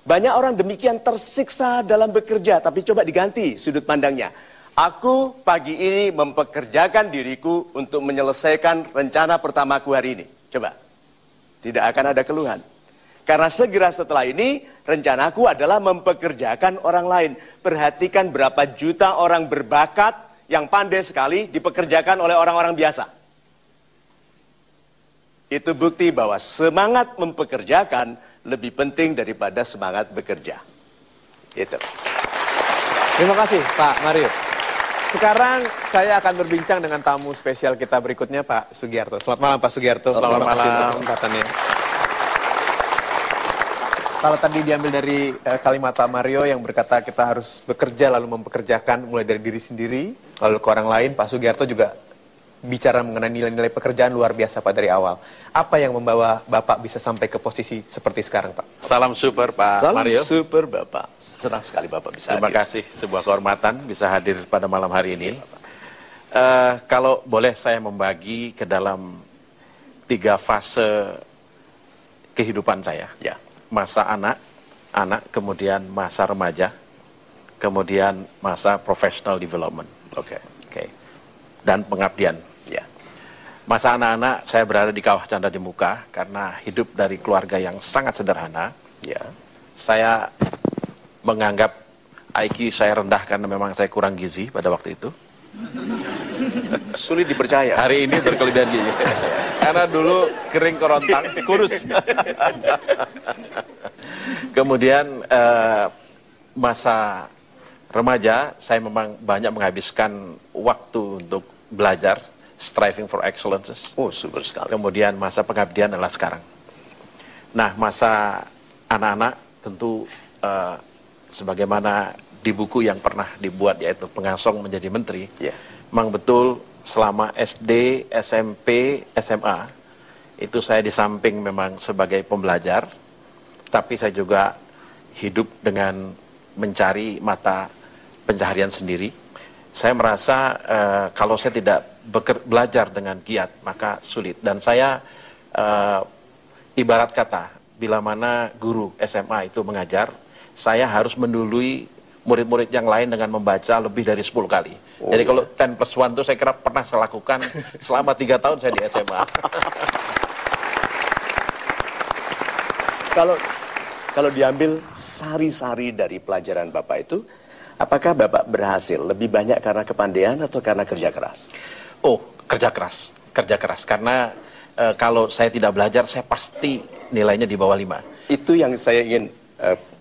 Banyak orang demikian tersiksa dalam bekerja, tapi coba diganti sudut pandangnya. Aku pagi ini mempekerjakan diriku untuk menyelesaikan rencana pertamaku hari ini. Coba. Tidak akan ada keluhan. Karena segera setelah ini, rencanaku adalah mempekerjakan orang lain. Perhatikan berapa juta orang berbakat yang pandai sekali dipekerjakan oleh orang-orang biasa. Itu bukti bahwa semangat mempekerjakan lebih penting daripada semangat bekerja. Itu. Terima kasih Pak Mario. Sekarang saya akan berbincang dengan tamu spesial kita berikutnya, Pak Sugiarto. Selamat malam Pak Sugiarto. Selamat Terima kasih untuk malam. kesempatannya. Kalau tadi diambil dari kalimat Pak Mario yang berkata kita harus bekerja lalu mempekerjakan mulai dari diri sendiri, lalu ke orang lain, Pak Sugiarto juga bicara mengenai nilai-nilai pekerjaan luar biasa Pak dari awal. Apa yang membawa Bapak bisa sampai ke posisi seperti sekarang Pak? Salam super Pak Salam Mario. super Bapak. Senang sekali Bapak bisa Terima hadir. kasih, sebuah kehormatan bisa hadir pada malam hari ini. Kalau boleh saya membagi ke dalam 3 fase kehidupan saya. Ya. Masa anak, kemudian masa remaja, kemudian masa professional development. Oke. Oke. Dan pengabdian. Ya. Masa anak-anak saya berada di Kawah Canda di Muka karena hidup dari keluarga yang sangat sederhana. Ya. Saya menganggap IQ saya rendah karena memang saya kurang gizi pada waktu itu. Sulit dipercaya. Hari ini berkelebihan gizi. Karena dulu kering kerontang, kurus. Kemudian masa remaja saya memang banyak menghabiskan waktu untuk belajar, striving for excellences. Oh, super sekali. Kemudian masa pengabdian adalah sekarang. Nah, masa anak-anak tentu sebagaimana di buku yang pernah dibuat yaitu Pengasong Menjadi Menteri. Ya. Memang betul selama SD, SMP, SMA itu saya di samping memang sebagai pembelajar, tapi saya juga hidup dengan mencari mata pencaharian sendiri. Saya merasa kalau saya tidak belajar dengan giat maka sulit. Dan saya ibarat kata bila mana guru SMA itu mengajar, saya harus mendului murid-murid yang lain dengan membaca lebih dari 10 kali. Oh, jadi iya. kalau 10+1 itu saya kira pernah saya lakukan selama 3 tahun saya di SMA. Kalau diambil sari-sari dari pelajaran Bapak itu, Apakah Bapak berhasil lebih banyak karena kepandaian atau karena kerja keras? Oh, kerja keras. Kerja keras. Karena kalau saya tidak belajar, saya pasti nilainya di bawah 5. Itu yang saya ingin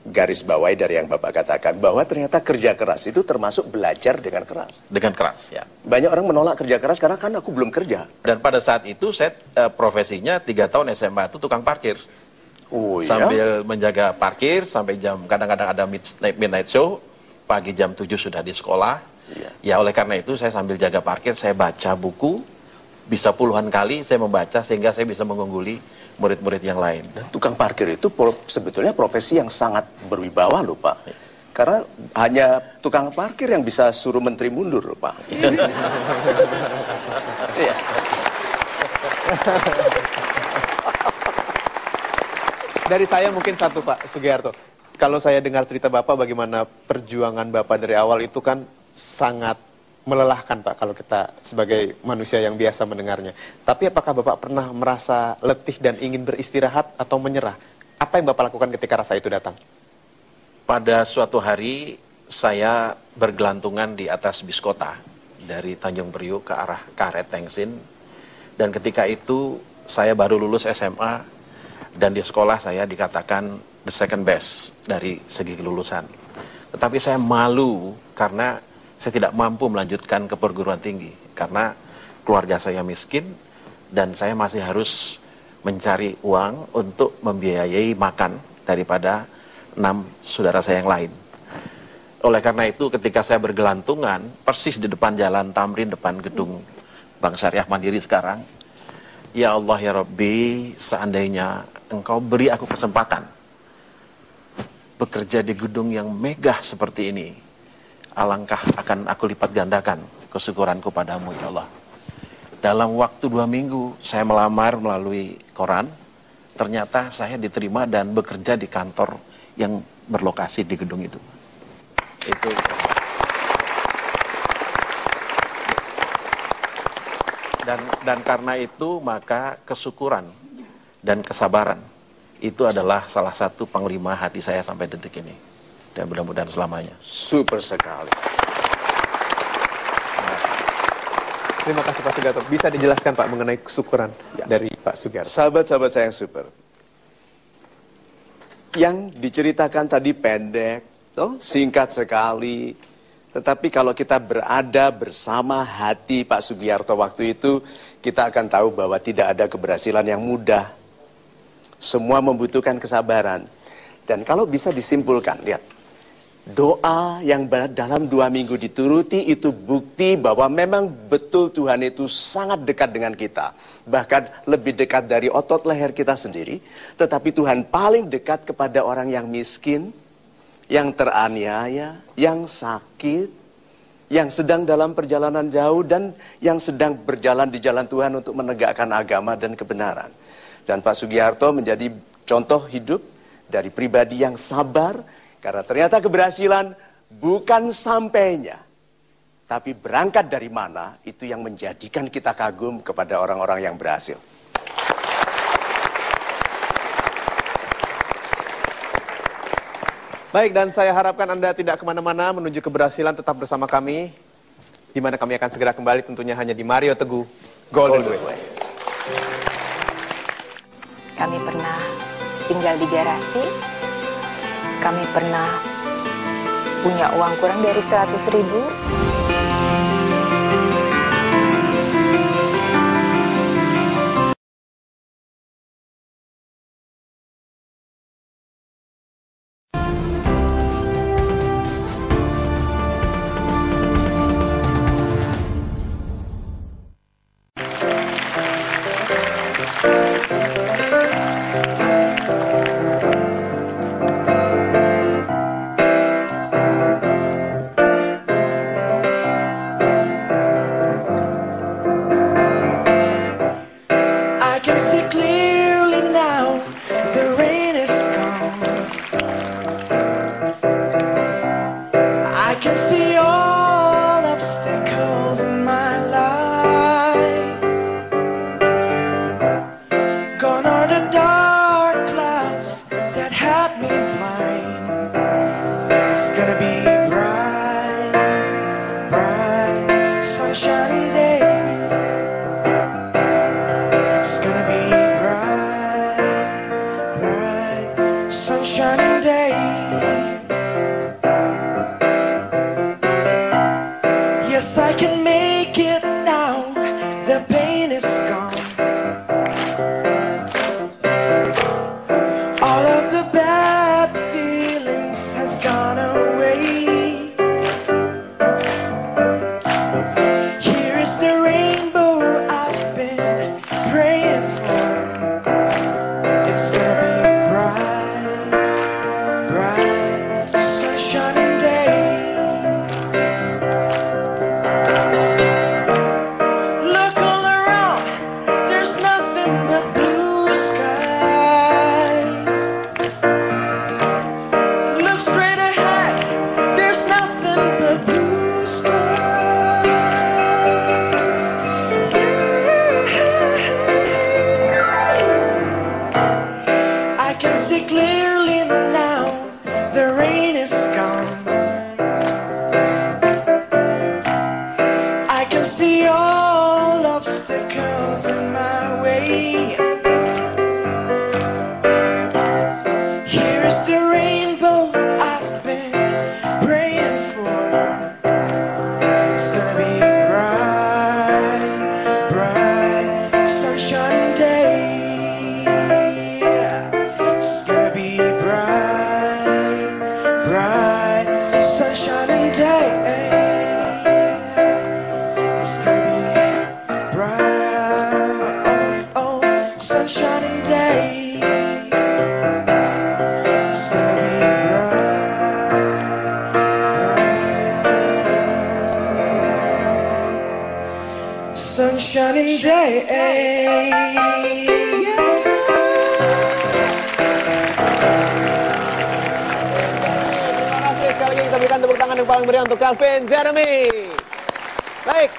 garis bawahi dari yang Bapak katakan, bahwa ternyata kerja keras itu termasuk belajar dengan keras. Dengan keras, ya. Banyak orang menolak kerja keras karena kan aku belum kerja. Dan pada saat itu saya profesinya 3 tahun SMA itu tukang parkir. Oh iya? Sambil menjaga parkir sampai jam, kadang-kadang ada midnight show, pagi jam 7 sudah di sekolah. Iya. Ya oleh karena itu saya sambil jaga parkir, saya baca buku, bisa puluhan kali saya membaca sehingga saya bisa mengungguli murid-murid yang lain. Dan tukang parkir itu sebetulnya profesi yang sangat berwibawa loh Pak. Karena hanya tukang parkir yang bisa suruh menteri mundur loh Pak. Iya. Dari saya mungkin satu Pak Sugiharto. Kalau saya dengar cerita Bapak bagaimana perjuangan Bapak dari awal itu kan sangat melelahkan Pak kalau kita sebagai manusia yang biasa mendengarnya. Tapi apakah Bapak pernah merasa letih dan ingin beristirahat atau menyerah? Apa yang Bapak lakukan ketika rasa itu datang? Pada suatu hari saya bergelantungan di atas bis kota dari Tanjung Priuk ke arah Karet Tengsin. Dan ketika itu saya baru lulus SMA dan di sekolah saya dikatakan the second best dari segi kelulusan. Tetapi saya malu karena saya tidak mampu melanjutkan ke perguruan tinggi karena keluarga saya miskin dan saya masih harus mencari uang untuk membiayai makan daripada 6 saudara saya yang lain. Oleh karena itu ketika saya bergelantungan persis di depan jalan Tamrin, depan gedung Bank Syariah Mandiri sekarang, ya Allah ya Rabbi, seandainya Engkau beri aku kesempatan bekerja di gedung yang megah seperti ini, alangkah akan aku lipat gandakan kesyukuranku padamu ya Allah. Dalam waktu 2 minggu saya melamar melalui koran, ternyata saya diterima dan bekerja di kantor yang berlokasi di gedung itu. Itu. Dan karena itu maka kesyukuran dan kesabaran itu adalah salah satu panglima hati saya sampai detik ini. Dan mudah-mudahan selamanya. Super sekali. Terima kasih Pak Sugiharto. Bisa dijelaskan Pak mengenai kesyukuran dari Pak Sugiharto? Sahabat-sahabat saya yang super. Yang diceritakan tadi pendek, singkat sekali. Tetapi kalau kita berada bersama hati Pak Sugiharto waktu itu, kita akan tahu bahwa tidak ada keberhasilan yang mudah. Semua membutuhkan kesabaran. Dan kalau bisa disimpulkan, lihat. Doa yang dalam 2 minggu dituruti itu bukti bahwa memang betul Tuhan itu sangat dekat dengan kita. Bahkan lebih dekat dari otot leher kita sendiri. Tetapi Tuhan paling dekat kepada orang yang miskin, yang teraniaya, yang sakit, yang sedang dalam perjalanan jauh dan yang sedang berjalan di jalan Tuhan untuk menegakkan agama dan kebenaran. Dan Pak Sugiharto menjadi contoh hidup dari pribadi yang sabar. Karena ternyata keberhasilan bukan sampainya, tapi berangkat dari mana, itu yang menjadikan kita kagum kepada orang-orang yang berhasil. Baik, dan saya harapkan Anda tidak kemana-mana menuju keberhasilan, tetap bersama kami, di mana kami akan segera kembali tentunya hanya di Mario Teguh Golden Ways. Kami pernah tinggal di garasi. Kami pernah punya uang kurang dari 100.000. sunshine day. It's gonna be bright, bright, sunshine day. Yes, I can make it now. The pain is gone. All of the bad feelings has gone away. Here is the rainbow I've been praying for. It's gonna be bright, bright, sunshine day. Look all around, there's nothing but blue skies. Look straight ahead, there's nothing but blue skies. Yeah. I can see clearly now, the rain is gone. I can see all obstacles in my way. Here's the rainbow I've been praying for. It's gonna be bright, bright, sunshine day. It's gonna be bright, bright, sunshine day. It's gonna be bright, oh, sunshine day. It's gonna be bright, sunshine day. Terima kasih sekali lagi kita berikan tepuk tangan yang paling meriah untuk Calvin Jeremy. Baik.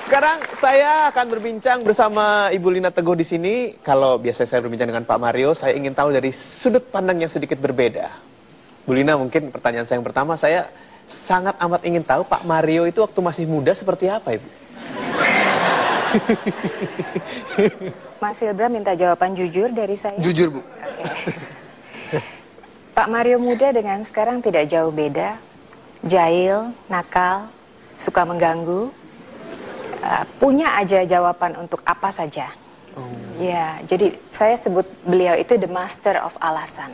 Sekarang saya akan berbincang bersama Ibu Lina Teguh di sini. Kalau biasa saya berbincang dengan Pak Mario, saya ingin tahu dari sudut pandang yang sedikit berbeda. Bu Lina, mungkin pertanyaan saya yang pertama, saya sangat amat ingin tahu Pak Mario itu waktu masih muda seperti apa, Ibu? Mas Silbra minta jawaban jujur dari saya. Jujur, Bu. Pak Mario muda dengan sekarang tidak jauh beda. Jahil, nakal, suka mengganggu. Punya aja jawaban untuk apa saja. Ya, jadi saya sebut beliau itu the master of alasan.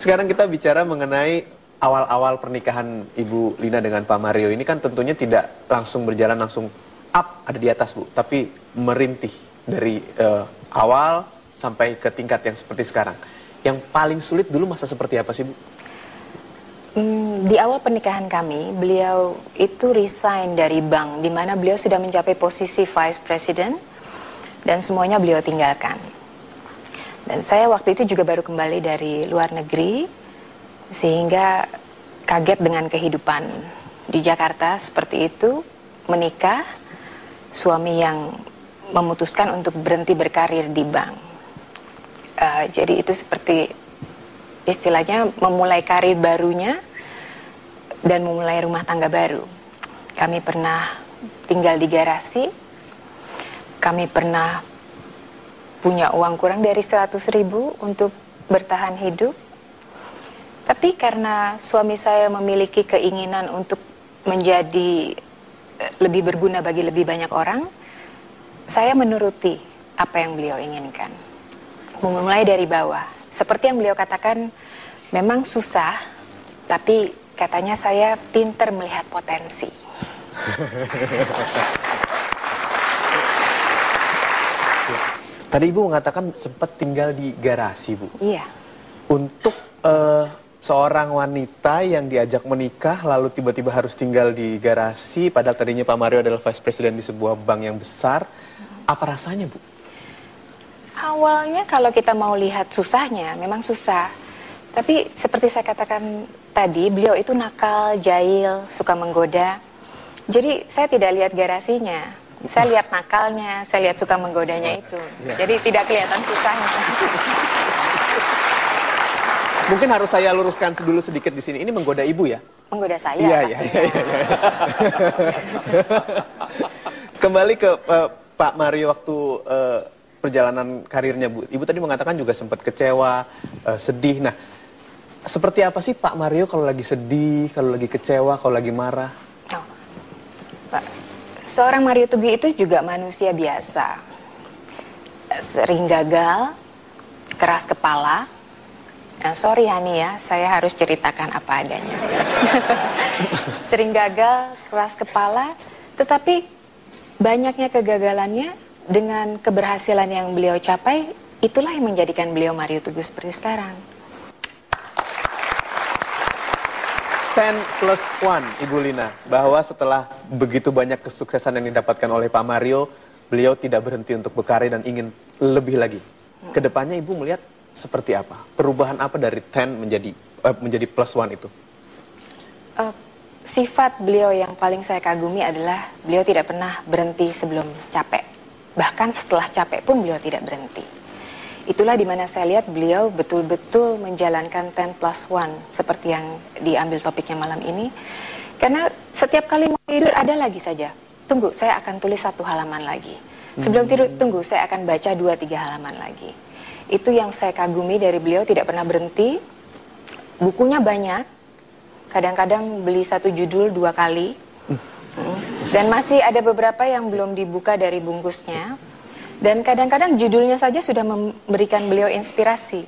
Sekarang kita bicara mengenai awal-awal pernikahan Ibu Lina dengan Pak Mario ini kan tentunya tidak langsung berjalan langsung up ada di atas, Bu, tapi merintih dari awal sampai ke tingkat yang seperti sekarang. Yang paling sulit dulu masa seperti apa sih, Bu? Di awal pernikahan kami, beliau itu resign dari bank, di mana beliau sudah mencapai posisi vice president dan semuanya beliau tinggalkan. Dan saya waktu itu juga baru kembali dari luar negeri, sehingga kaget dengan kehidupan di Jakarta seperti itu, menikah, suami yang memutuskan untuk berhenti berkarir di bank. Jadi itu seperti istilahnya memulai karir barunya dan memulai rumah tangga baru. Kami pernah tinggal di garasi, kami pernah punya uang kurang dari 100.000 untuk bertahan hidup. Tapi karena suami saya memiliki keinginan untuk menjadi lebih berguna bagi lebih banyak orang, saya menuruti apa yang beliau inginkan. Memulai dari bawah. Seperti yang beliau katakan, memang susah, tapi katanya saya pinter melihat potensi. Tadi Ibu mengatakan sempat tinggal di garasi, Bu. Iya. Untuk seorang wanita yang diajak menikah lalu tiba-tiba harus tinggal di garasi, padahal tadinya Pak Mario adalah vice president di sebuah bank yang besar, apa rasanya, Bu? Awalnya kalau kita mau lihat susahnya, memang susah. Tapi seperti saya katakan tadi, beliau itu nakal, jahil, suka menggoda. Jadi saya tidak lihat garasinya, saya lihat nakalnya, saya lihat suka menggodanya itu. Jadi tidak kelihatan susahnya. Mungkin harus saya luruskan dulu sedikit di sini. Ini menggoda ibu ya? Menggoda saya. Iya. Kembali ke Pak Mario waktu perjalanan karirnya, Bu. Ibu tadi mengatakan juga sempat kecewa, sedih. Nah, seperti apa sih Pak Mario kalau lagi sedih, kalau lagi kecewa, kalau lagi marah? Oh, Pak, seorang Mario Teguh itu juga manusia biasa. Sering gagal, keras kepala. Nah, sorry Hani ya, saya harus ceritakan apa adanya. Sering gagal, keras kepala, tetapi banyaknya kegagalannya dengan keberhasilan yang beliau capai, itulah yang menjadikan beliau Mario Teguh seperti sekarang. 10+1, Ibu Lina, bahwa setelah begitu banyak kesuksesan yang didapatkan oleh Pak Mario, beliau tidak berhenti untuk berkarya dan ingin lebih lagi. Kedepannya Ibu melihat seperti apa? Perubahan apa dari 10 menjadi +1 itu? Sifat beliau yang paling saya kagumi adalah beliau tidak pernah berhenti sebelum capek. Bahkan setelah capek pun beliau tidak berhenti. Itulah dimana saya lihat beliau betul-betul menjalankan 10+1 seperti yang diambil topiknya malam ini. Karena setiap kali mau tidur ada lagi saja. Tunggu, saya akan tulis 1 halaman lagi. Sebelum tidur, tunggu, saya akan baca 2-3 halaman lagi. Itu yang saya kagumi dari beliau, tidak pernah berhenti. Bukunya banyak. Kadang-kadang beli 1 judul 2 kali. Dan masih ada beberapa yang belum dibuka dari bungkusnya. Dan kadang-kadang judulnya saja sudah memberikan beliau inspirasi.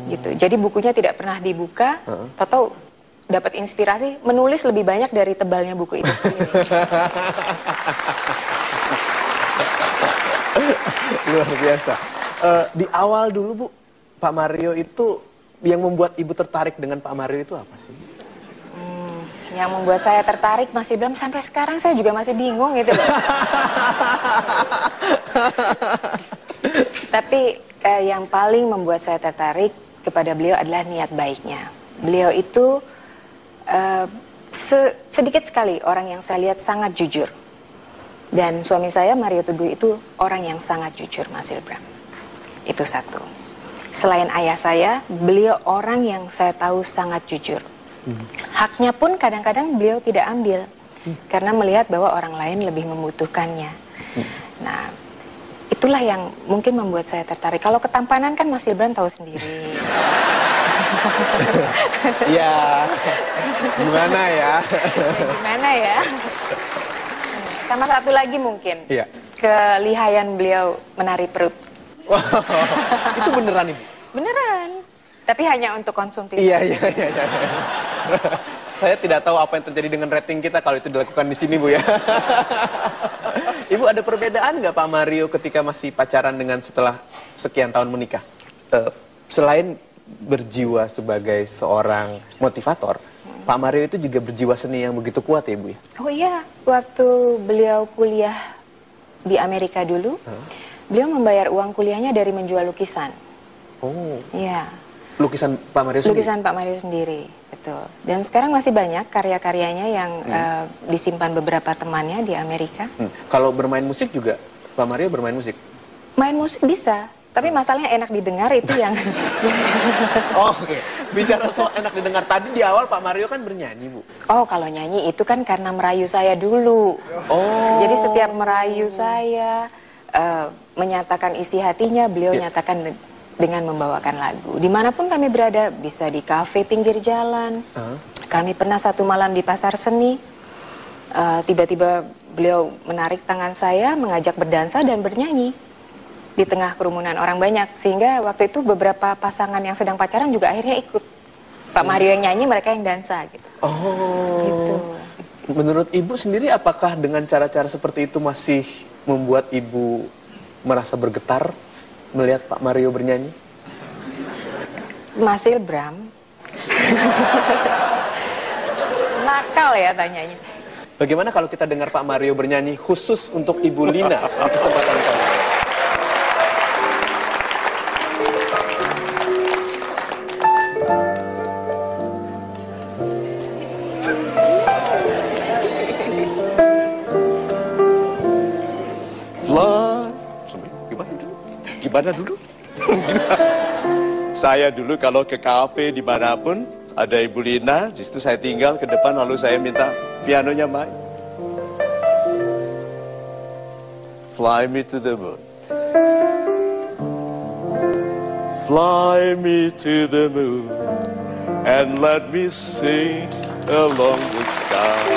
Gitu. Jadi bukunya tidak pernah dibuka, atau dapat inspirasi menulis lebih banyak dari tebalnya buku itu sendiri. Luar biasa. Di awal dulu, Bu, Pak Mario itu, yang membuat Ibu tertarik dengan Pak Mario itu apa sih? Yang membuat saya tertarik, Mas Ibram, sampai sekarang saya juga masih bingung gitu. Tapi yang paling membuat saya tertarik kepada beliau adalah niat baiknya. Beliau itu sedikit sekali orang yang saya lihat sangat jujur. Dan suami saya, Mario Teguh, itu orang yang sangat jujur, Mas Ibram. Itu satu. Selain ayah saya, beliau orang yang saya tahu sangat jujur. Haknya pun kadang-kadang beliau tidak ambil. Karena melihat bahwa orang lain lebih membutuhkannya. Nah, itulah yang mungkin membuat saya tertarik. Kalau ketampanan kan Mas Ibran tahu sendiri. Ya, gimana ya? Gimana ya? Sama satu lagi mungkin. Iya. Kelihayan beliau menari perut. Wow, itu beneran, Ibu? Beneran. Tapi hanya untuk konsumsi. Iya. Saya tidak tahu apa yang terjadi dengan rating kita kalau itu dilakukan di sini, Bu ya. Ibu, ada perbedaan nggak Pak Mario ketika masih pacaran dengan setelah sekian tahun menikah? Selain berjiwa sebagai seorang motivator, Pak Mario itu juga berjiwa seni yang begitu kuat ya, Bu ya? Oh iya, waktu beliau kuliah di Amerika dulu, beliau membayar uang kuliahnya dari menjual lukisan. Oh. Iya. Lukisan Pak Mario sendiri? Lukisan Pak Mario sendiri, betul. Dan sekarang masih banyak karya-karyanya yang disimpan beberapa temannya di Amerika. Kalau bermain musik juga, Pak Mario bermain musik? Main musik bisa, tapi masalahnya enak didengar itu yang... Oh, oke. Bicara soal enak didengar, tadi di awal Pak Mario kan bernyanyi, Bu. Oh, kalau nyanyi itu kan karena merayu saya dulu. Oh. Jadi setiap merayu saya, menyatakan isi hatinya, beliau nyatakan dengan membawakan lagu. Dimanapun kami berada, bisa di kafe pinggir jalan. Kami pernah satu malam di pasar seni. Tiba-tiba beliau menarik tangan saya, mengajak berdansa dan bernyanyi di tengah kerumunan orang banyak. Sehingga waktu itu beberapa pasangan yang sedang pacaran juga akhirnya ikut. Pak Mario yang nyanyi, mereka yang dansa gitu. Oh. Gitu. Menurut Ibu sendiri, apakah dengan cara-cara seperti itu masih membuat Ibu merasa bergetar melihat Pak Mario bernyanyi? Mas Ilbram. Nakal ya tanyanya. Bagaimana kalau kita dengar Pak Mario bernyanyi khusus untuk Ibu Lina di kesempatan kali ini? Gimana dulu? Saya dulu kalau ke kafe dimanapun, ada Ibu Lina, di situ saya tinggal ke depan, lalu saya minta pianonya main. Fly me to the moon. Fly me to the moon and let me sing along the sky.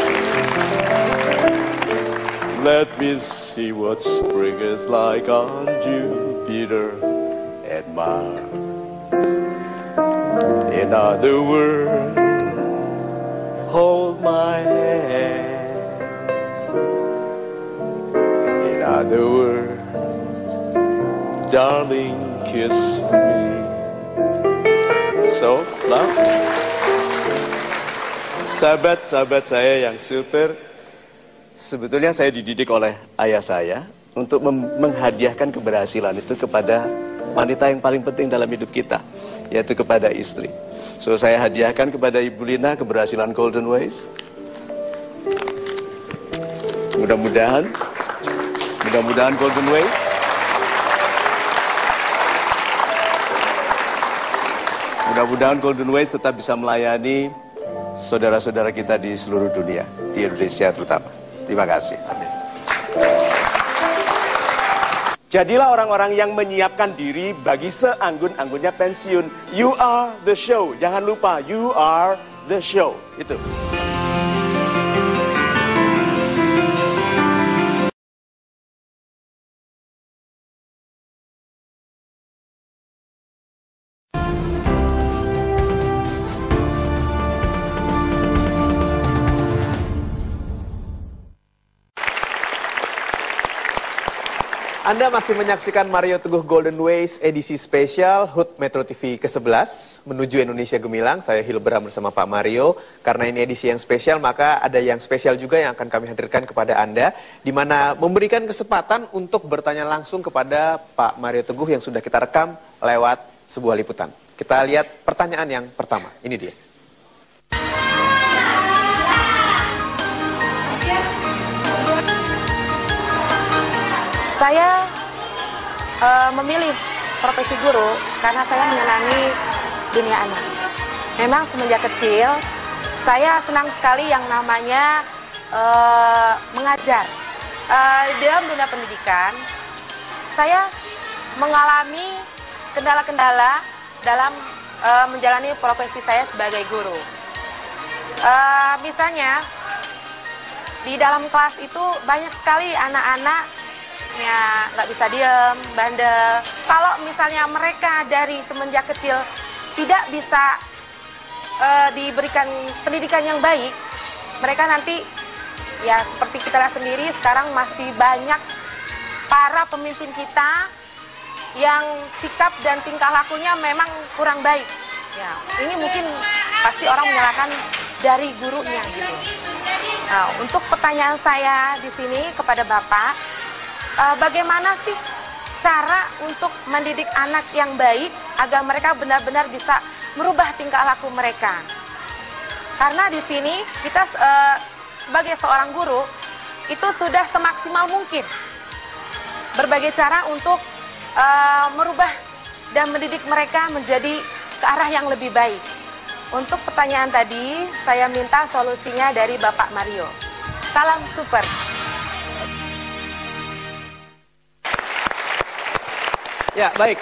Let me see what spring is like on Jupiter and Mars. In other words, hold my hand. In other words, darling, kiss me. So, love. Sahabat-sahabat saya yang super, sebetulnya saya dididik oleh ayah saya untuk menghadiahkan keberhasilan itu kepada wanita yang paling penting dalam hidup kita, yaitu kepada istri. So, saya hadiahkan kepada Ibu Lina keberhasilan Golden Ways. Mudah-mudahan Golden Ways Golden Ways tetap bisa melayani saudara-saudara kita di seluruh dunia, di Indonesia terutama. Terima kasih. Amin. Jadilah orang-orang yang menyiapkan diri bagi seanggun-anggunnya pensiun. You are the show. Jangan lupa, you are the show. Itu. Anda masih menyaksikan Mario Teguh Golden Ways edisi spesial HUT Metro TV ke-11 menuju Indonesia Gemilang. Saya Hilbram bersama Pak Mario. Karena ini edisi yang spesial, maka ada yang spesial juga yang akan kami hadirkan kepada Anda, di mana memberikan kesempatan untuk bertanya langsung kepada Pak Mario Teguh yang sudah kita rekam lewat sebuah liputan. Kita lihat pertanyaan yang pertama. Ini dia. Saya memilih profesi guru karena saya menyenangi dunia anak. Memang semenjak kecil, saya senang sekali yang namanya mengajar. Dalam dunia pendidikan, saya mengalami kendala-kendala dalam menjalani profesi saya sebagai guru. Misalnya, di dalam kelas itu banyak sekali anak-anak nggak bisa diem, bandel. Kalau misalnya mereka dari semenjak kecil tidak bisa diberikan pendidikan yang baik, mereka nanti ya seperti kita lihat sendiri sekarang masih banyak para pemimpin kita yang sikap dan tingkah lakunya memang kurang baik. Ya, ini mungkin pasti orang menyalahkan dari gurunya gitu. Nah, untuk pertanyaan saya di sini kepada Bapak, bagaimana sih cara untuk mendidik anak yang baik agar mereka benar-benar bisa merubah tingkah laku mereka? Karena di sini kita sebagai seorang guru itu sudah semaksimal mungkin berbagai cara untuk merubah dan mendidik mereka menjadi ke arah yang lebih baik. Untuk pertanyaan tadi, saya minta solusinya dari Bapak Mario. Salam super. Ya, baik.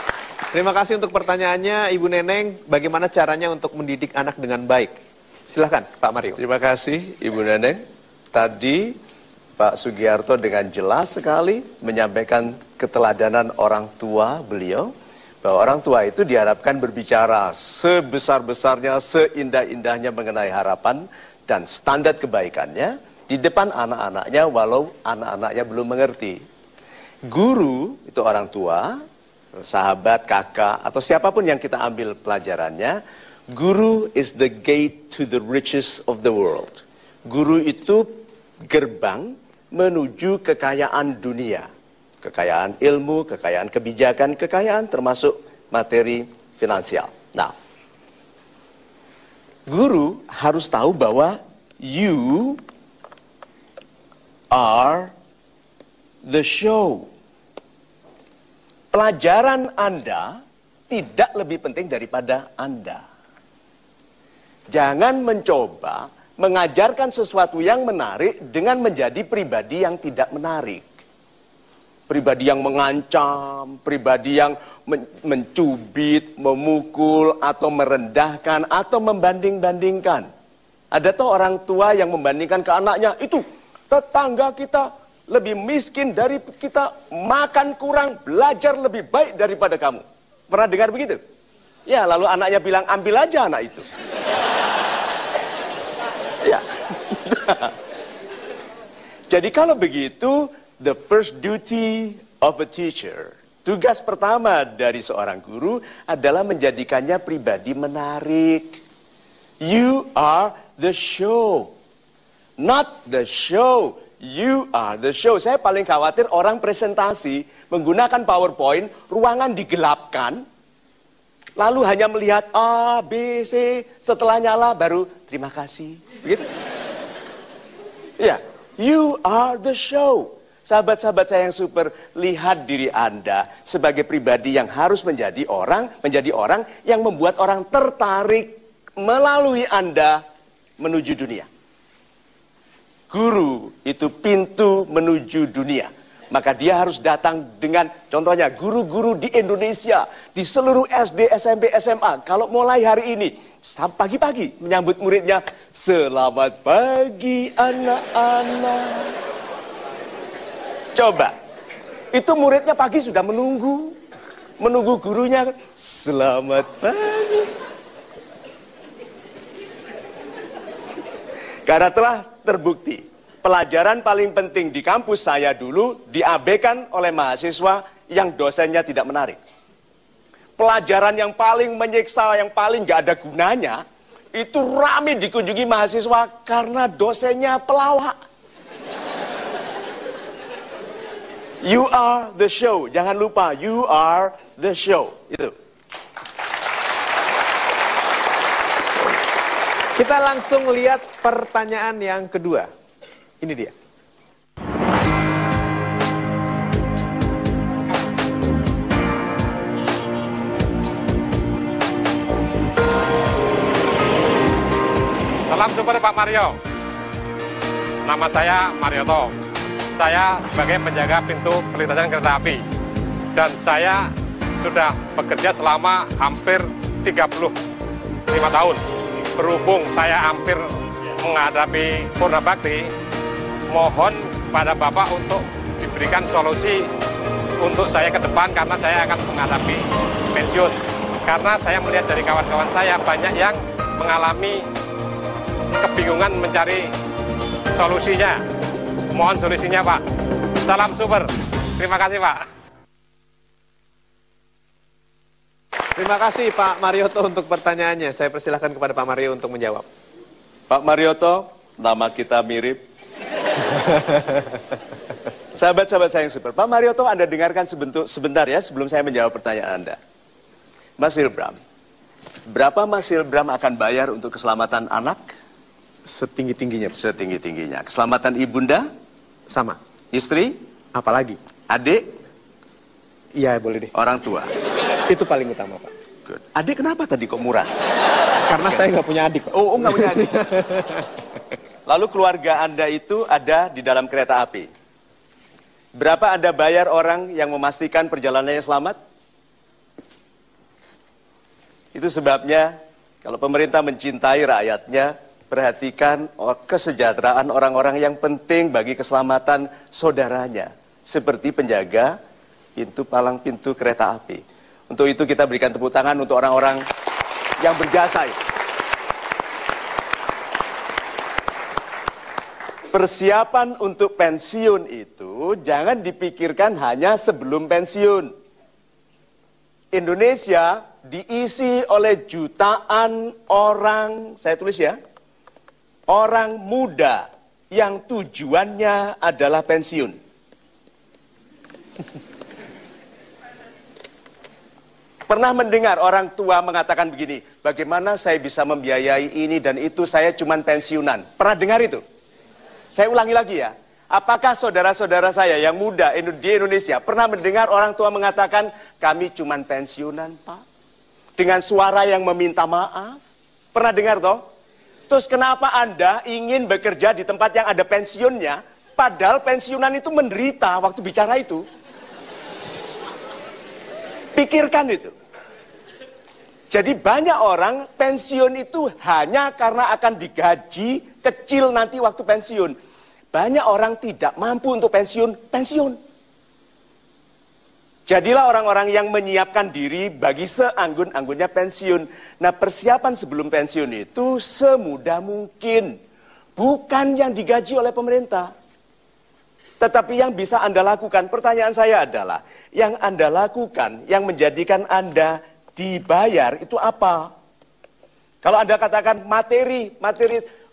Terima kasih untuk pertanyaannya, Ibu Neneng. Bagaimana caranya untuk mendidik anak dengan baik? Silahkan, Pak Mario. Terima kasih, Ibu Neneng. Tadi Pak Sugiarto dengan jelas sekali menyampaikan keteladanan orang tua beliau, bahwa orang tua itu diharapkan berbicara sebesar-besarnya, seindah-indahnya mengenai harapan dan standar kebaikannya di depan anak-anaknya, walau anak-anaknya belum mengerti. Guru itu orang tua, sahabat, kakak, atau siapapun yang kita ambil pelajarannya, guru is the gate to the riches of the world. Guru itu gerbang menuju kekayaan dunia. Kekayaan ilmu, kekayaan kebijakan, kekayaan termasuk materi finansial. Nah, guru harus tahu bahwa you are the show. Pelajaran Anda tidak lebih penting daripada Anda. Jangan mencoba mengajarkan sesuatu yang menarik dengan menjadi pribadi yang tidak menarik. Pribadi yang mengancam, pribadi yang mencubit, memukul, atau merendahkan, atau membanding-bandingkan. Ada tuh orang tua yang membandingkan ke anaknya, itu tetangga kita lebih miskin dari kita, makan kurang, belajar lebih baik daripada kamu. Pernah dengar begitu? Ya, lalu anaknya bilang, ambil aja anak itu. Ya. Jadi kalau begitu, the first duty of a teacher, tugas pertama dari seorang guru adalah menjadikannya pribadi menarik. You are the show, not the show. You are the show. Saya paling khawatir orang presentasi menggunakan PowerPoint, ruangan digelapkan, lalu hanya melihat A, B, C, setelah nyala baru terima kasih. Begitu? Ya, you are the show. Sahabat-sahabat saya yang super, lihat diri Anda sebagai pribadi yang harus menjadi orang yang membuat orang tertarik melalui Anda menuju dunia. Guru itu pintu menuju dunia. Maka dia harus datang dengan, contohnya guru-guru di Indonesia, di seluruh SD, SMP, SMA. Kalau mulai hari ini, pagi-pagi menyambut muridnya, selamat pagi anak-anak. Coba, itu muridnya pagi sudah menunggu gurunya, selamat pagi. Karena telah terbukti, pelajaran paling penting di kampus saya dulu diabaikan oleh mahasiswa yang dosennya tidak menarik. Pelajaran yang paling menyiksa, yang paling gak ada gunanya, itu ramai dikunjungi mahasiswa karena dosennya pelawak. You are the show. Jangan lupa, you are the show. Itu. Kita langsung lihat pertanyaan yang kedua. Ini dia. Salam super Pak Mario. Nama saya Marioto. Saya sebagai penjaga pintu perlintasan kereta api. Dan saya sudah bekerja selama hampir 35 tahun. Berhubung saya hampir menghadapi Purna Bakti, mohon pada Bapak untuk diberikan solusi untuk saya ke depan karena saya akan menghadapi pensiun. Karena saya melihat dari kawan-kawan saya banyak yang mengalami kebingungan mencari solusinya. Mohon solusinya Pak. Salam super. Terima kasih Pak. Terima kasih Pak Marioto untuk pertanyaannya. Saya persilahkan kepada Pak Mario untuk menjawab. Pak Marioto, nama kita mirip. Sahabat-sahabat saya yang super. Pak Marioto, Anda dengarkan sebentar ya sebelum saya menjawab pertanyaan Anda. Mas Hilbram, berapa Mas Hilbram akan bayar untuk keselamatan anak? Setinggi-tingginya. Setinggi-tingginya. Keselamatan ibunda? Sama. Istri? Apalagi? Adik? Iya, boleh deh. Orang tua? Itu paling utama, Pak. Good. Adik kenapa tadi kok murah? Karena saya nggak punya adik, Pak. Oh, nggak punya adik. Lalu keluarga Anda itu ada di dalam kereta api. Berapa Anda bayar orang yang memastikan perjalanannya selamat? Itu sebabnya kalau pemerintah mencintai rakyatnya, perhatikan kesejahteraan orang-orang yang penting bagi keselamatan saudaranya. Seperti penjaga palang pintu kereta api. Untuk itu kita berikan tepuk tangan untuk orang-orang yang berjasa. Persiapan untuk pensiun itu jangan dipikirkan hanya sebelum pensiun. Indonesia diisi oleh jutaan orang, saya tulis ya, orang muda yang tujuannya adalah pensiun. Pernah mendengar orang tua mengatakan begini, bagaimana saya bisa membiayai ini dan itu, saya cuman pensiunan. Pernah dengar itu? Saya ulangi lagi ya. Apakah saudara-saudara saya yang muda di Indonesia pernah mendengar orang tua mengatakan, kami cuman pensiunan, Pak? dengan suara yang meminta maaf. Pernah dengar toh? Terus kenapa Anda ingin bekerja di tempat yang ada pensiunnya, padahal pensiunan itu menderita waktu bicara itu? Pikirkan itu. Jadi banyak orang pensiun itu hanya karena akan digaji kecil nanti waktu pensiun. Banyak orang tidak mampu untuk pensiun. Jadilah orang-orang yang menyiapkan diri bagi seanggun-anggunnya pensiun. Nah, persiapan sebelum pensiun itu semudah mungkin. Bukan yang digaji oleh pemerintah. Tetapi yang bisa Anda lakukan, pertanyaan saya adalah, yang Anda lakukan, yang menjadikan Anda dibayar itu apa? Kalau Anda katakan materi,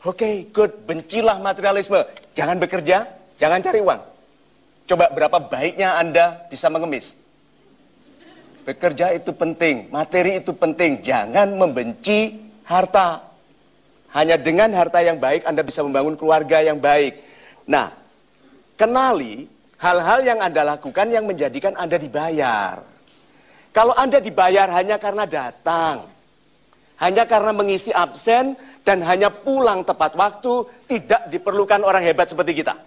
oke, good, bencilah materialisme. Jangan bekerja, jangan cari uang. Coba berapa baiknya Anda bisa mengemis. Bekerja itu penting, materi itu penting. Jangan membenci harta. Hanya dengan harta yang baik Anda bisa membangun keluarga yang baik. Nah, kenali hal-hal yang Anda lakukan yang menjadikan Anda dibayar. Kalau Anda dibayar hanya karena datang, hanya karena mengisi absen, dan hanya pulang tepat waktu, tidak diperlukan orang hebat seperti kita.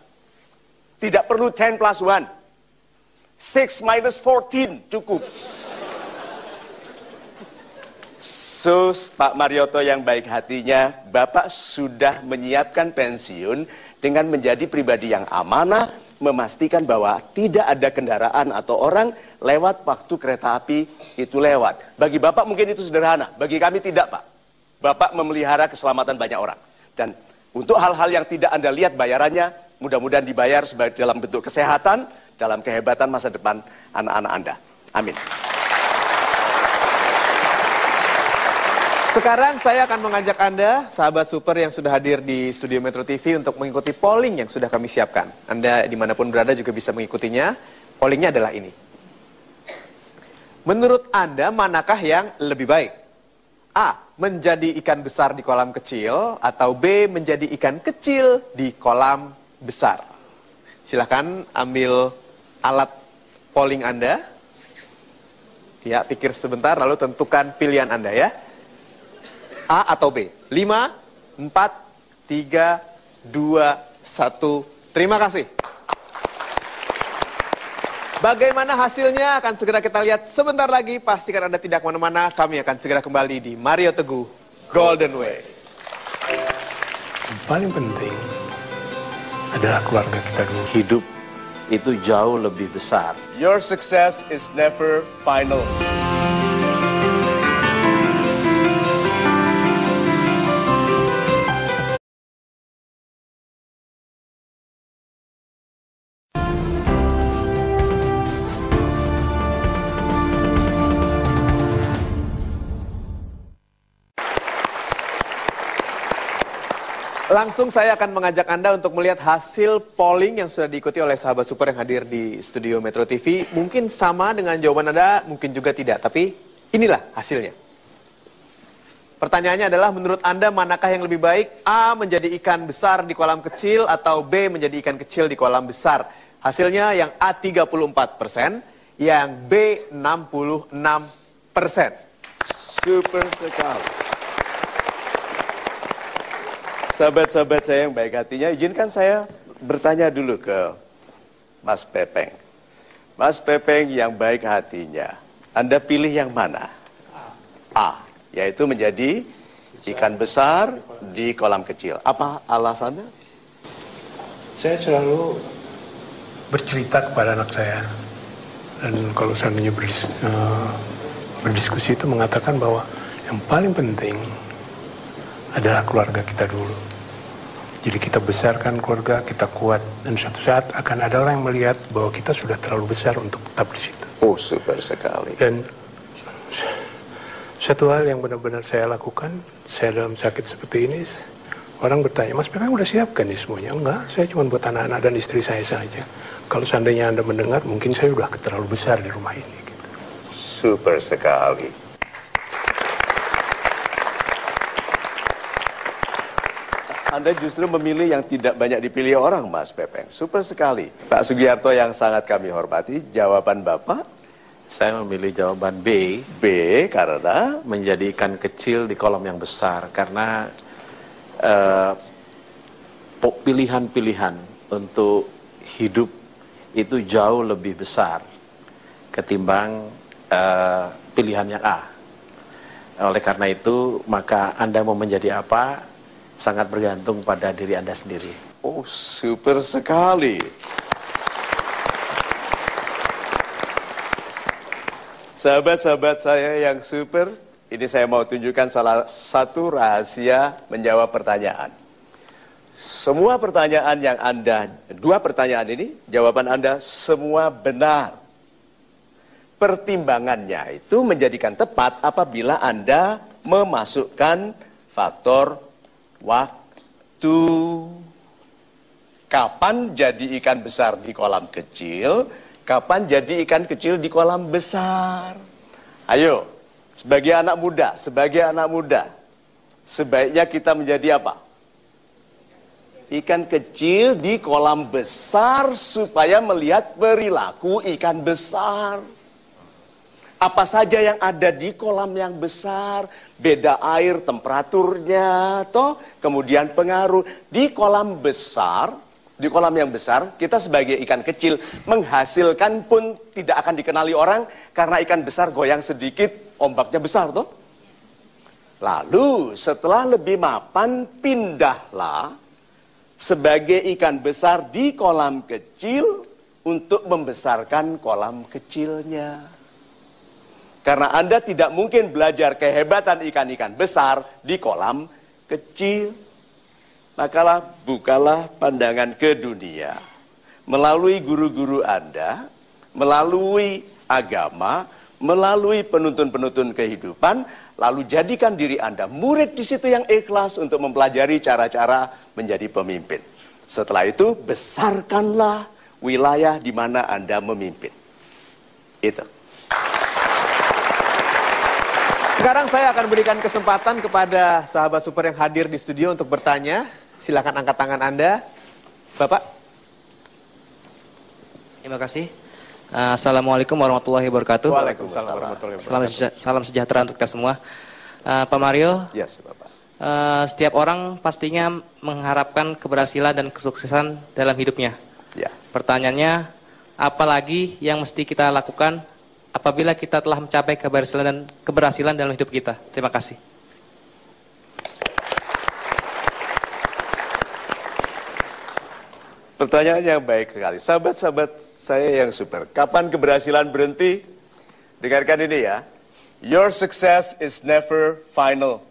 Tidak perlu 10 plus 1. 6 minus 14 cukup. So, Pak Marioto yang baik hatinya, Bapak sudah menyiapkan pensiun dengan menjadi pribadi yang amanah, memastikan bahwa tidak ada kendaraan atau orang lewat waktu kereta api itu lewat. Bagi Bapak mungkin itu sederhana, bagi kami tidak, Pak. Bapak memelihara keselamatan banyak orang. Dan untuk hal-hal yang tidak Anda lihat bayarannya, mudah-mudahan dibayar sebagai dalam bentuk kesehatan, dalam kehebatan masa depan anak-anak Anda. Amin. Sekarang saya akan mengajak Anda, sahabat super yang sudah hadir di Studio Metro TV untuk mengikuti polling yang sudah kami siapkan. Anda dimanapun berada juga bisa mengikutinya. Pollingnya adalah ini. Menurut Anda, manakah yang lebih baik? A. Menjadi ikan besar di kolam kecil, atau B. Menjadi ikan kecil di kolam besar. Silahkan ambil alat polling Anda. Ya, pikir sebentar lalu tentukan pilihan Anda ya. A atau B? 5, 4, 3, 2, 1. Terima kasih. Bagaimana hasilnya akan segera kita lihat sebentar lagi. Pastikan Anda tidak kemana-mana. Kami akan segera kembali di Mario Teguh Golden Ways. Yang paling penting adalah keluarga kita dulu. Hidup itu jauh lebih besar. Your success is never final. Langsung saya akan mengajak Anda untuk melihat hasil polling yang sudah diikuti oleh sahabat super yang hadir di Studio Metro TV. Mungkin sama dengan jawaban Anda, mungkin juga tidak. Tapi inilah hasilnya. Pertanyaannya adalah, menurut Anda manakah yang lebih baik? A. Menjadi ikan besar di kolam kecil, atau B. Menjadi ikan kecil di kolam besar? Hasilnya yang A 34%, yang B 66%. Super sekali. Sahabat-sahabat saya yang baik hatinya, izinkan saya bertanya dulu ke Mas Pepeng. Mas Pepeng yang baik hatinya, Anda pilih yang mana? A, yaitu menjadi ikan besar di kolam kecil. Apa alasannya? Saya selalu bercerita kepada anak saya. Dan kalau seandainya berdiskusi itu mengatakan bahwa yang paling penting adalah keluarga kita dulu. Jadi kita besarkan keluarga, kita kuat, dan suatu saat akan ada orang yang melihat bahwa kita sudah terlalu besar untuk tetap di situ. Oh, super sekali. Dan satu hal yang benar-benar saya lakukan, saya dalam sakit seperti ini, orang bertanya, Mas Pepeng udah siapkan nih semuanya? Enggak, saya cuma buat anak-anak dan istri saya saja. Kalau seandainya Anda mendengar, mungkin saya udah terlalu besar di rumah ini. Gitu. Super sekali. Anda justru memilih yang tidak banyak dipilih orang, Mas Pepeng. Super sekali. Pak Sugiarto yang sangat kami hormati, jawaban Bapak Saya memilih jawaban B. B karena Menjadi ikan kecil di kolam yang besar. Karena pilihan-pilihan untuk hidup itu jauh lebih besar ketimbang pilihan yang A. Oleh karena itu, maka Anda mau menjadi apa sangat bergantung pada diri Anda sendiri. oh, super sekali. Sahabat-sahabat saya yang super, ini saya mau tunjukkan salah satu rahasia menjawab pertanyaan. Semua pertanyaan yang Anda, 2 pertanyaan ini, jawaban Anda semua benar. Pertimbangannya itu menjadikan tepat apabila Anda memasukkan faktor waktu. Kapan jadi ikan besar di kolam kecil? Kapan jadi ikan kecil di kolam besar? Ayo, sebagai anak muda, sebaiknya kita menjadi apa? Ikan kecil di kolam besar supaya melihat perilaku ikan besar. Apa saja yang ada di kolam yang besar, beda air, temperaturnya, toh, kemudian pengaruh. Di kolam besar, di kolam yang besar, kita sebagai ikan kecil menghasilkan pun tidak akan dikenali orang karena ikan besar goyang sedikit, ombaknya besar, toh. Lalu setelah lebih mapan, pindahlah sebagai ikan besar di kolam kecil untuk membesarkan kolam kecilnya. Karena Anda tidak mungkin belajar kehebatan ikan-ikan besar di kolam kecil. Makalah bukalah pandangan ke dunia. Melalui guru-guru Anda, melalui agama, melalui penuntun-penuntun kehidupan, lalu jadikan diri Anda murid di situ yang ikhlas untuk mempelajari cara-cara menjadi pemimpin. Setelah itu, besarkanlah wilayah di mana Anda memimpin. Itu. Sekarang saya akan berikan kesempatan kepada sahabat super yang hadir di studio untuk bertanya. Silakan angkat tangan Anda. Bapak. Terima kasih. Assalamualaikum warahmatullahi wabarakatuh. Waalaikumsalam warahmatullahi wabarakatuh. Salam sejahtera untuk kita semua. Pak Mario, Yes, Bapak. Setiap orang pastinya mengharapkan keberhasilan dan kesuksesan dalam hidupnya. Ya. Pertanyaannya, apa lagi yang mesti kita lakukan apabila kita telah mencapai keberhasilan dalam hidup kita? Terima kasih. Pertanyaan yang baik sekali. Sahabat-sahabat saya yang super. Kapan keberhasilan berhenti? Dengarkan ini ya. Your success is never final.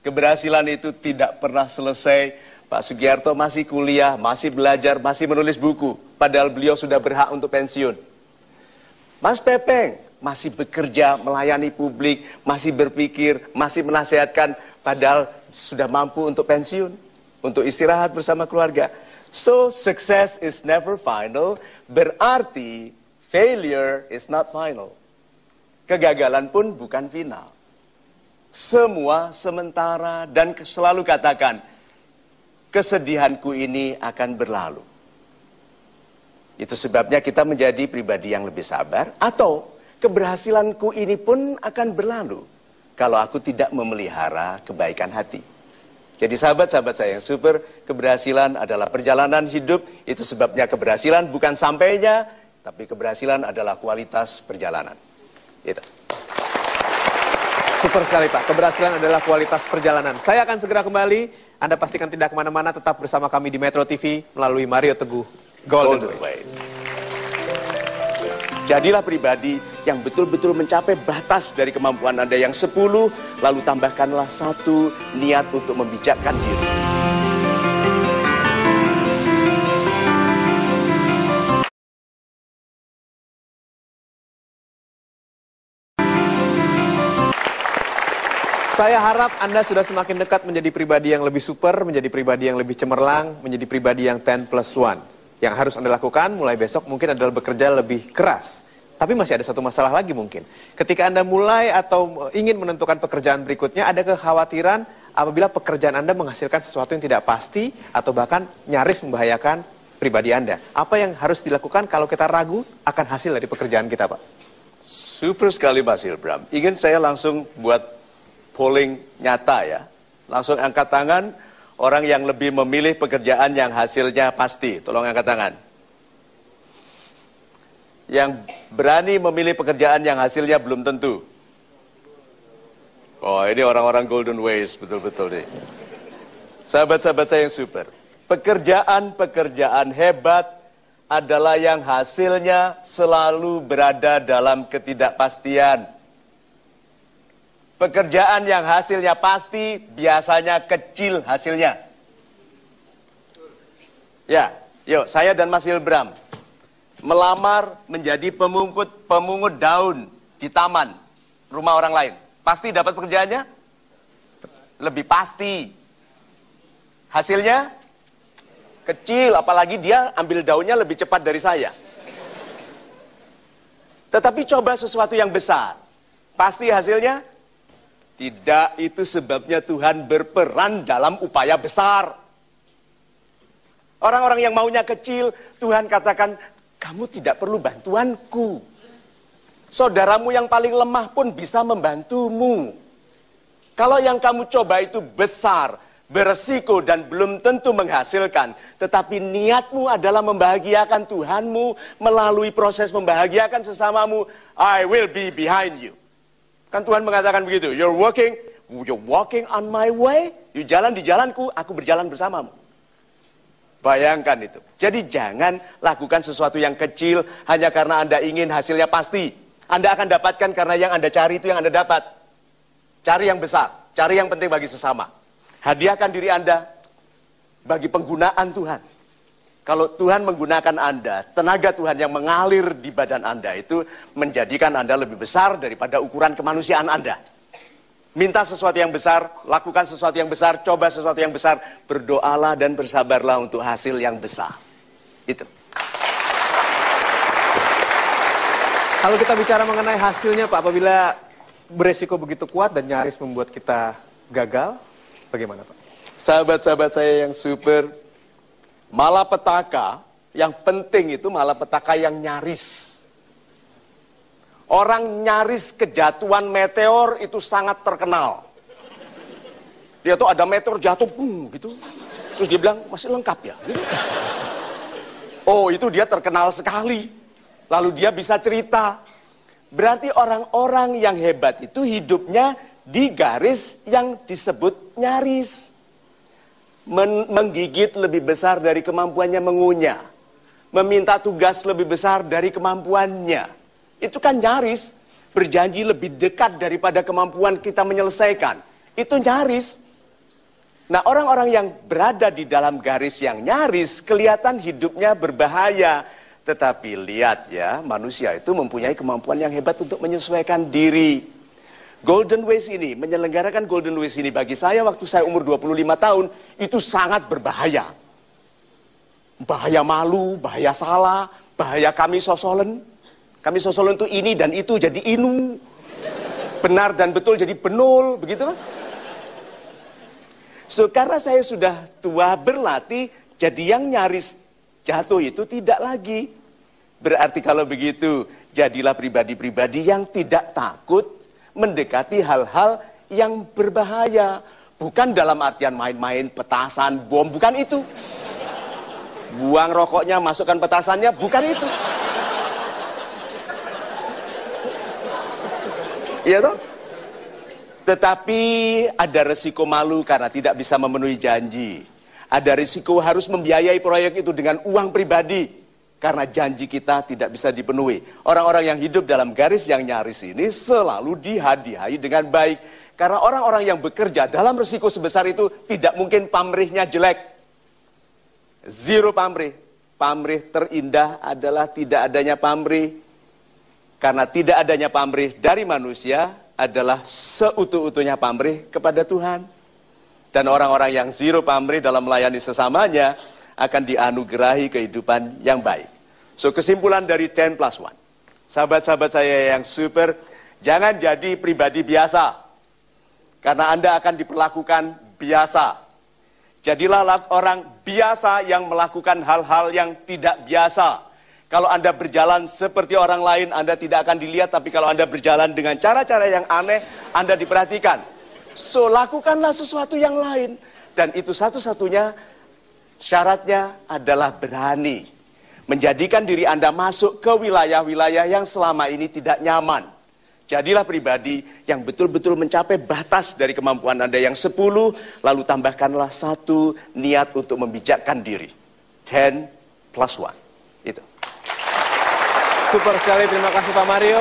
Keberhasilan itu tidak pernah selesai. Pak Sugiarto masih kuliah, masih belajar, masih menulis buku. Padahal beliau sudah berhak untuk pensiun. Mas Pepeng masih bekerja, melayani publik, masih berpikir, masih menasehatkan. Padahal sudah mampu untuk pensiun, untuk istirahat bersama keluarga. So, success is never final, berarti failure is not final. Kegagalan pun bukan final. Semua sementara dan selalu katakan, kesedihanku ini akan berlalu. Itu sebabnya kita menjadi pribadi yang lebih sabar, atau keberhasilanku ini pun akan berlalu kalau aku tidak memelihara kebaikan hati. Jadi sahabat-sahabat saya yang super, keberhasilan adalah perjalanan hidup. Itu sebabnya keberhasilan bukan sampainya, tapi keberhasilan adalah kualitas perjalanan. Itu. Super sekali Pak, keberhasilan adalah kualitas perjalanan. Saya akan segera kembali, Anda pastikan tidak kemana-mana, tetap bersama kami di Metro TV melalui Mario Teguh Golden Voice. Jadilah pribadi yang betul-betul mencapai batas dari kemampuan Anda yang 10, lalu tambahkanlah 1 niat untuk membijakkan diri. Saya harap Anda sudah semakin dekat menjadi pribadi yang lebih super, menjadi pribadi yang lebih cemerlang, menjadi pribadi yang 10+1. Yang harus Anda lakukan mulai besok mungkin adalah bekerja lebih keras. Tapi masih ada satu masalah lagi mungkin. Ketika Anda mulai atau ingin menentukan pekerjaan berikutnya, ada kekhawatiran apabila pekerjaan Anda menghasilkan sesuatu yang tidak pasti atau bahkan nyaris membahayakan pribadi Anda. Apa yang harus dilakukan kalau kita ragu akan hasil dari pekerjaan kita, Pak? Super sekali Mas Hilbram. Ingin saya langsung buat polling nyata ya. Langsung angkat tangan orang yang lebih memilih pekerjaan yang hasilnya pasti. Tolong angkat tangan. Yang berani memilih pekerjaan yang hasilnya belum tentu. Oh, ini orang-orang golden ways, betul-betul nih. Sahabat-sahabat saya yang super. Pekerjaan-pekerjaan hebat adalah yang hasilnya selalu berada dalam ketidakpastian. Pekerjaan yang hasilnya pasti biasanya kecil hasilnya. Ya, yuk saya dan Mas Hilbram melamar menjadi pemungut daun di taman rumah orang lain. Pasti dapat pekerjaannya? Lebih pasti. Hasilnya kecil, apalagi dia ambil daunnya lebih cepat dari saya. Tetapi coba sesuatu yang besar. Pasti hasilnya? Tidak, itu sebabnya Tuhan berperan dalam upaya besar. Orang-orang yang maunya kecil, Tuhan katakan, kamu tidak perlu bantuanku. Saudaramu yang paling lemah pun bisa membantumu. Kalau yang kamu coba itu besar, beresiko dan belum tentu menghasilkan, tetapi niatmu adalah membahagiakan Tuhanmu melalui proses membahagiakan sesamamu, I will be behind you. Kan Tuhan mengatakan begitu, you're walking on my way, you jalan di jalanku, aku berjalan bersamamu. Bayangkan itu. Jadi jangan lakukan sesuatu yang kecil hanya karena Anda ingin hasilnya pasti. Anda akan dapatkan karena yang Anda cari itu yang Anda dapat. Cari yang besar, cari yang penting bagi sesama. Hadiahkan diri Anda bagi penggunaan Tuhan. Kalau Tuhan menggunakan Anda, tenaga Tuhan yang mengalir di badan Anda itu menjadikan Anda lebih besar daripada ukuran kemanusiaan Anda. Minta sesuatu yang besar, lakukan sesuatu yang besar, coba sesuatu yang besar, berdoalah dan bersabarlah untuk hasil yang besar. Itu. Kalau kita bicara mengenai hasilnya Pak, apabila beresiko begitu kuat dan nyaris membuat kita gagal, bagaimana Pak? Sahabat-sahabat saya yang super, malapetaka yang penting itu malapetaka yang nyaris. Orang nyaris kejatuhan meteor itu sangat terkenal. Dia tuh ada meteor jatuh, boom, gitu. Terus dia bilang, masih lengkap ya? Gitu. Oh, itu dia terkenal sekali. Lalu dia bisa cerita. Berarti orang-orang yang hebat itu hidupnya di garis yang disebut nyaris. Menggigit lebih besar dari kemampuannya mengunyah. Meminta tugas lebih besar dari kemampuannya. Itu kan nyaris, berjanji lebih dekat daripada kemampuan kita menyelesaikan. Itu nyaris. Nah, orang-orang yang berada di dalam garis yang nyaris, kelihatan hidupnya berbahaya. Tetapi lihat ya, manusia itu mempunyai kemampuan yang hebat untuk menyesuaikan diri. Golden Ways ini, menyelenggarakan Golden Ways ini bagi saya waktu saya umur 25 tahun, itu sangat berbahaya. Bahaya malu, bahaya salah, bahaya kami sosolen. Kami sosolen itu ini dan itu jadi inu. Benar dan betul jadi benul, begitu kan? So, karena saya sudah tua berlatih, jadi yang nyaris jatuh itu tidak lagi. Berarti kalau begitu, jadilah pribadi-pribadi yang tidak takut mendekati hal-hal yang berbahaya. Bukan dalam artian main-main petasan, bom, bukan itu. Buang rokoknya, masukkan petasannya, bukan itu. Iya toh? Tetapi ada resiko malu karena tidak bisa memenuhi janji. Ada risiko harus membiayai proyek itu dengan uang pribadi. Karena janji kita tidak bisa dipenuhi. Orang-orang yang hidup dalam garis yang nyaris ini selalu dihadiahi dengan baik. Karena orang-orang yang bekerja dalam risiko sebesar itu tidak mungkin pamrihnya jelek. Zero pamrih. Pamrih terindah adalah tidak adanya pamrih. Karena tidak adanya pamrih dari manusia adalah seutuh-utuhnya pamrih kepada Tuhan. Dan orang-orang yang zero pamrih dalam melayani sesamanya akan dianugerahi kehidupan yang baik. So, kesimpulan dari 10+1. Sahabat-sahabat saya yang super, jangan jadi pribadi biasa. Karena Anda akan diperlakukan biasa. Jadilah orang biasa yang melakukan hal-hal yang tidak biasa. Kalau Anda berjalan seperti orang lain, Anda tidak akan dilihat. Tapi kalau Anda berjalan dengan cara-cara yang aneh, Anda diperhatikan. So, lakukanlah sesuatu yang lain. Dan itu satu-satunya syaratnya adalah berani. Menjadikan diri Anda masuk ke wilayah-wilayah yang selama ini tidak nyaman. Jadilah pribadi yang betul-betul mencapai batas dari kemampuan Anda yang 10, lalu tambahkanlah 1 niat untuk membijakkan diri. 10 plus 1. Itu. Super sekali, terima kasih Pak Mario.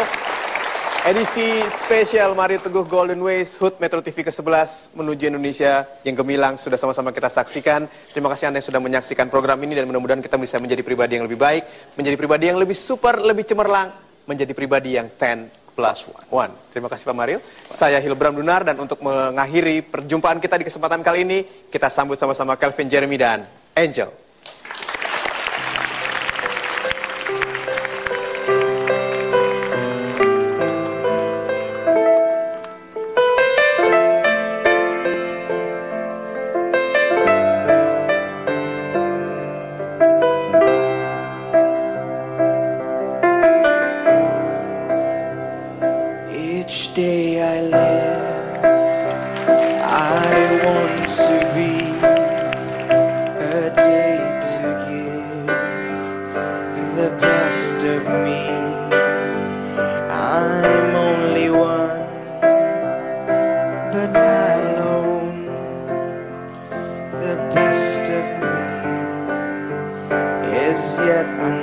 Edisi spesial Mario Teguh Golden Ways HUT Metro TV ke-11 menuju Indonesia yang gemilang sudah sama-sama kita saksikan. Terima kasih Anda yang sudah menyaksikan program ini dan mudah-mudahan kita bisa menjadi pribadi yang lebih baik, menjadi pribadi yang lebih super, lebih cemerlang, menjadi pribadi yang 10 plus 1. Terima kasih Pak Mario. Saya Hilbram Dunar dan untuk mengakhiri perjumpaan kita di kesempatan kali ini, kita sambut sama-sama Kelvin Jeremy dan Angel. Each day I live, I want to be a day to give the best of me. I'm only one, but not alone. The best of me is yet unknown.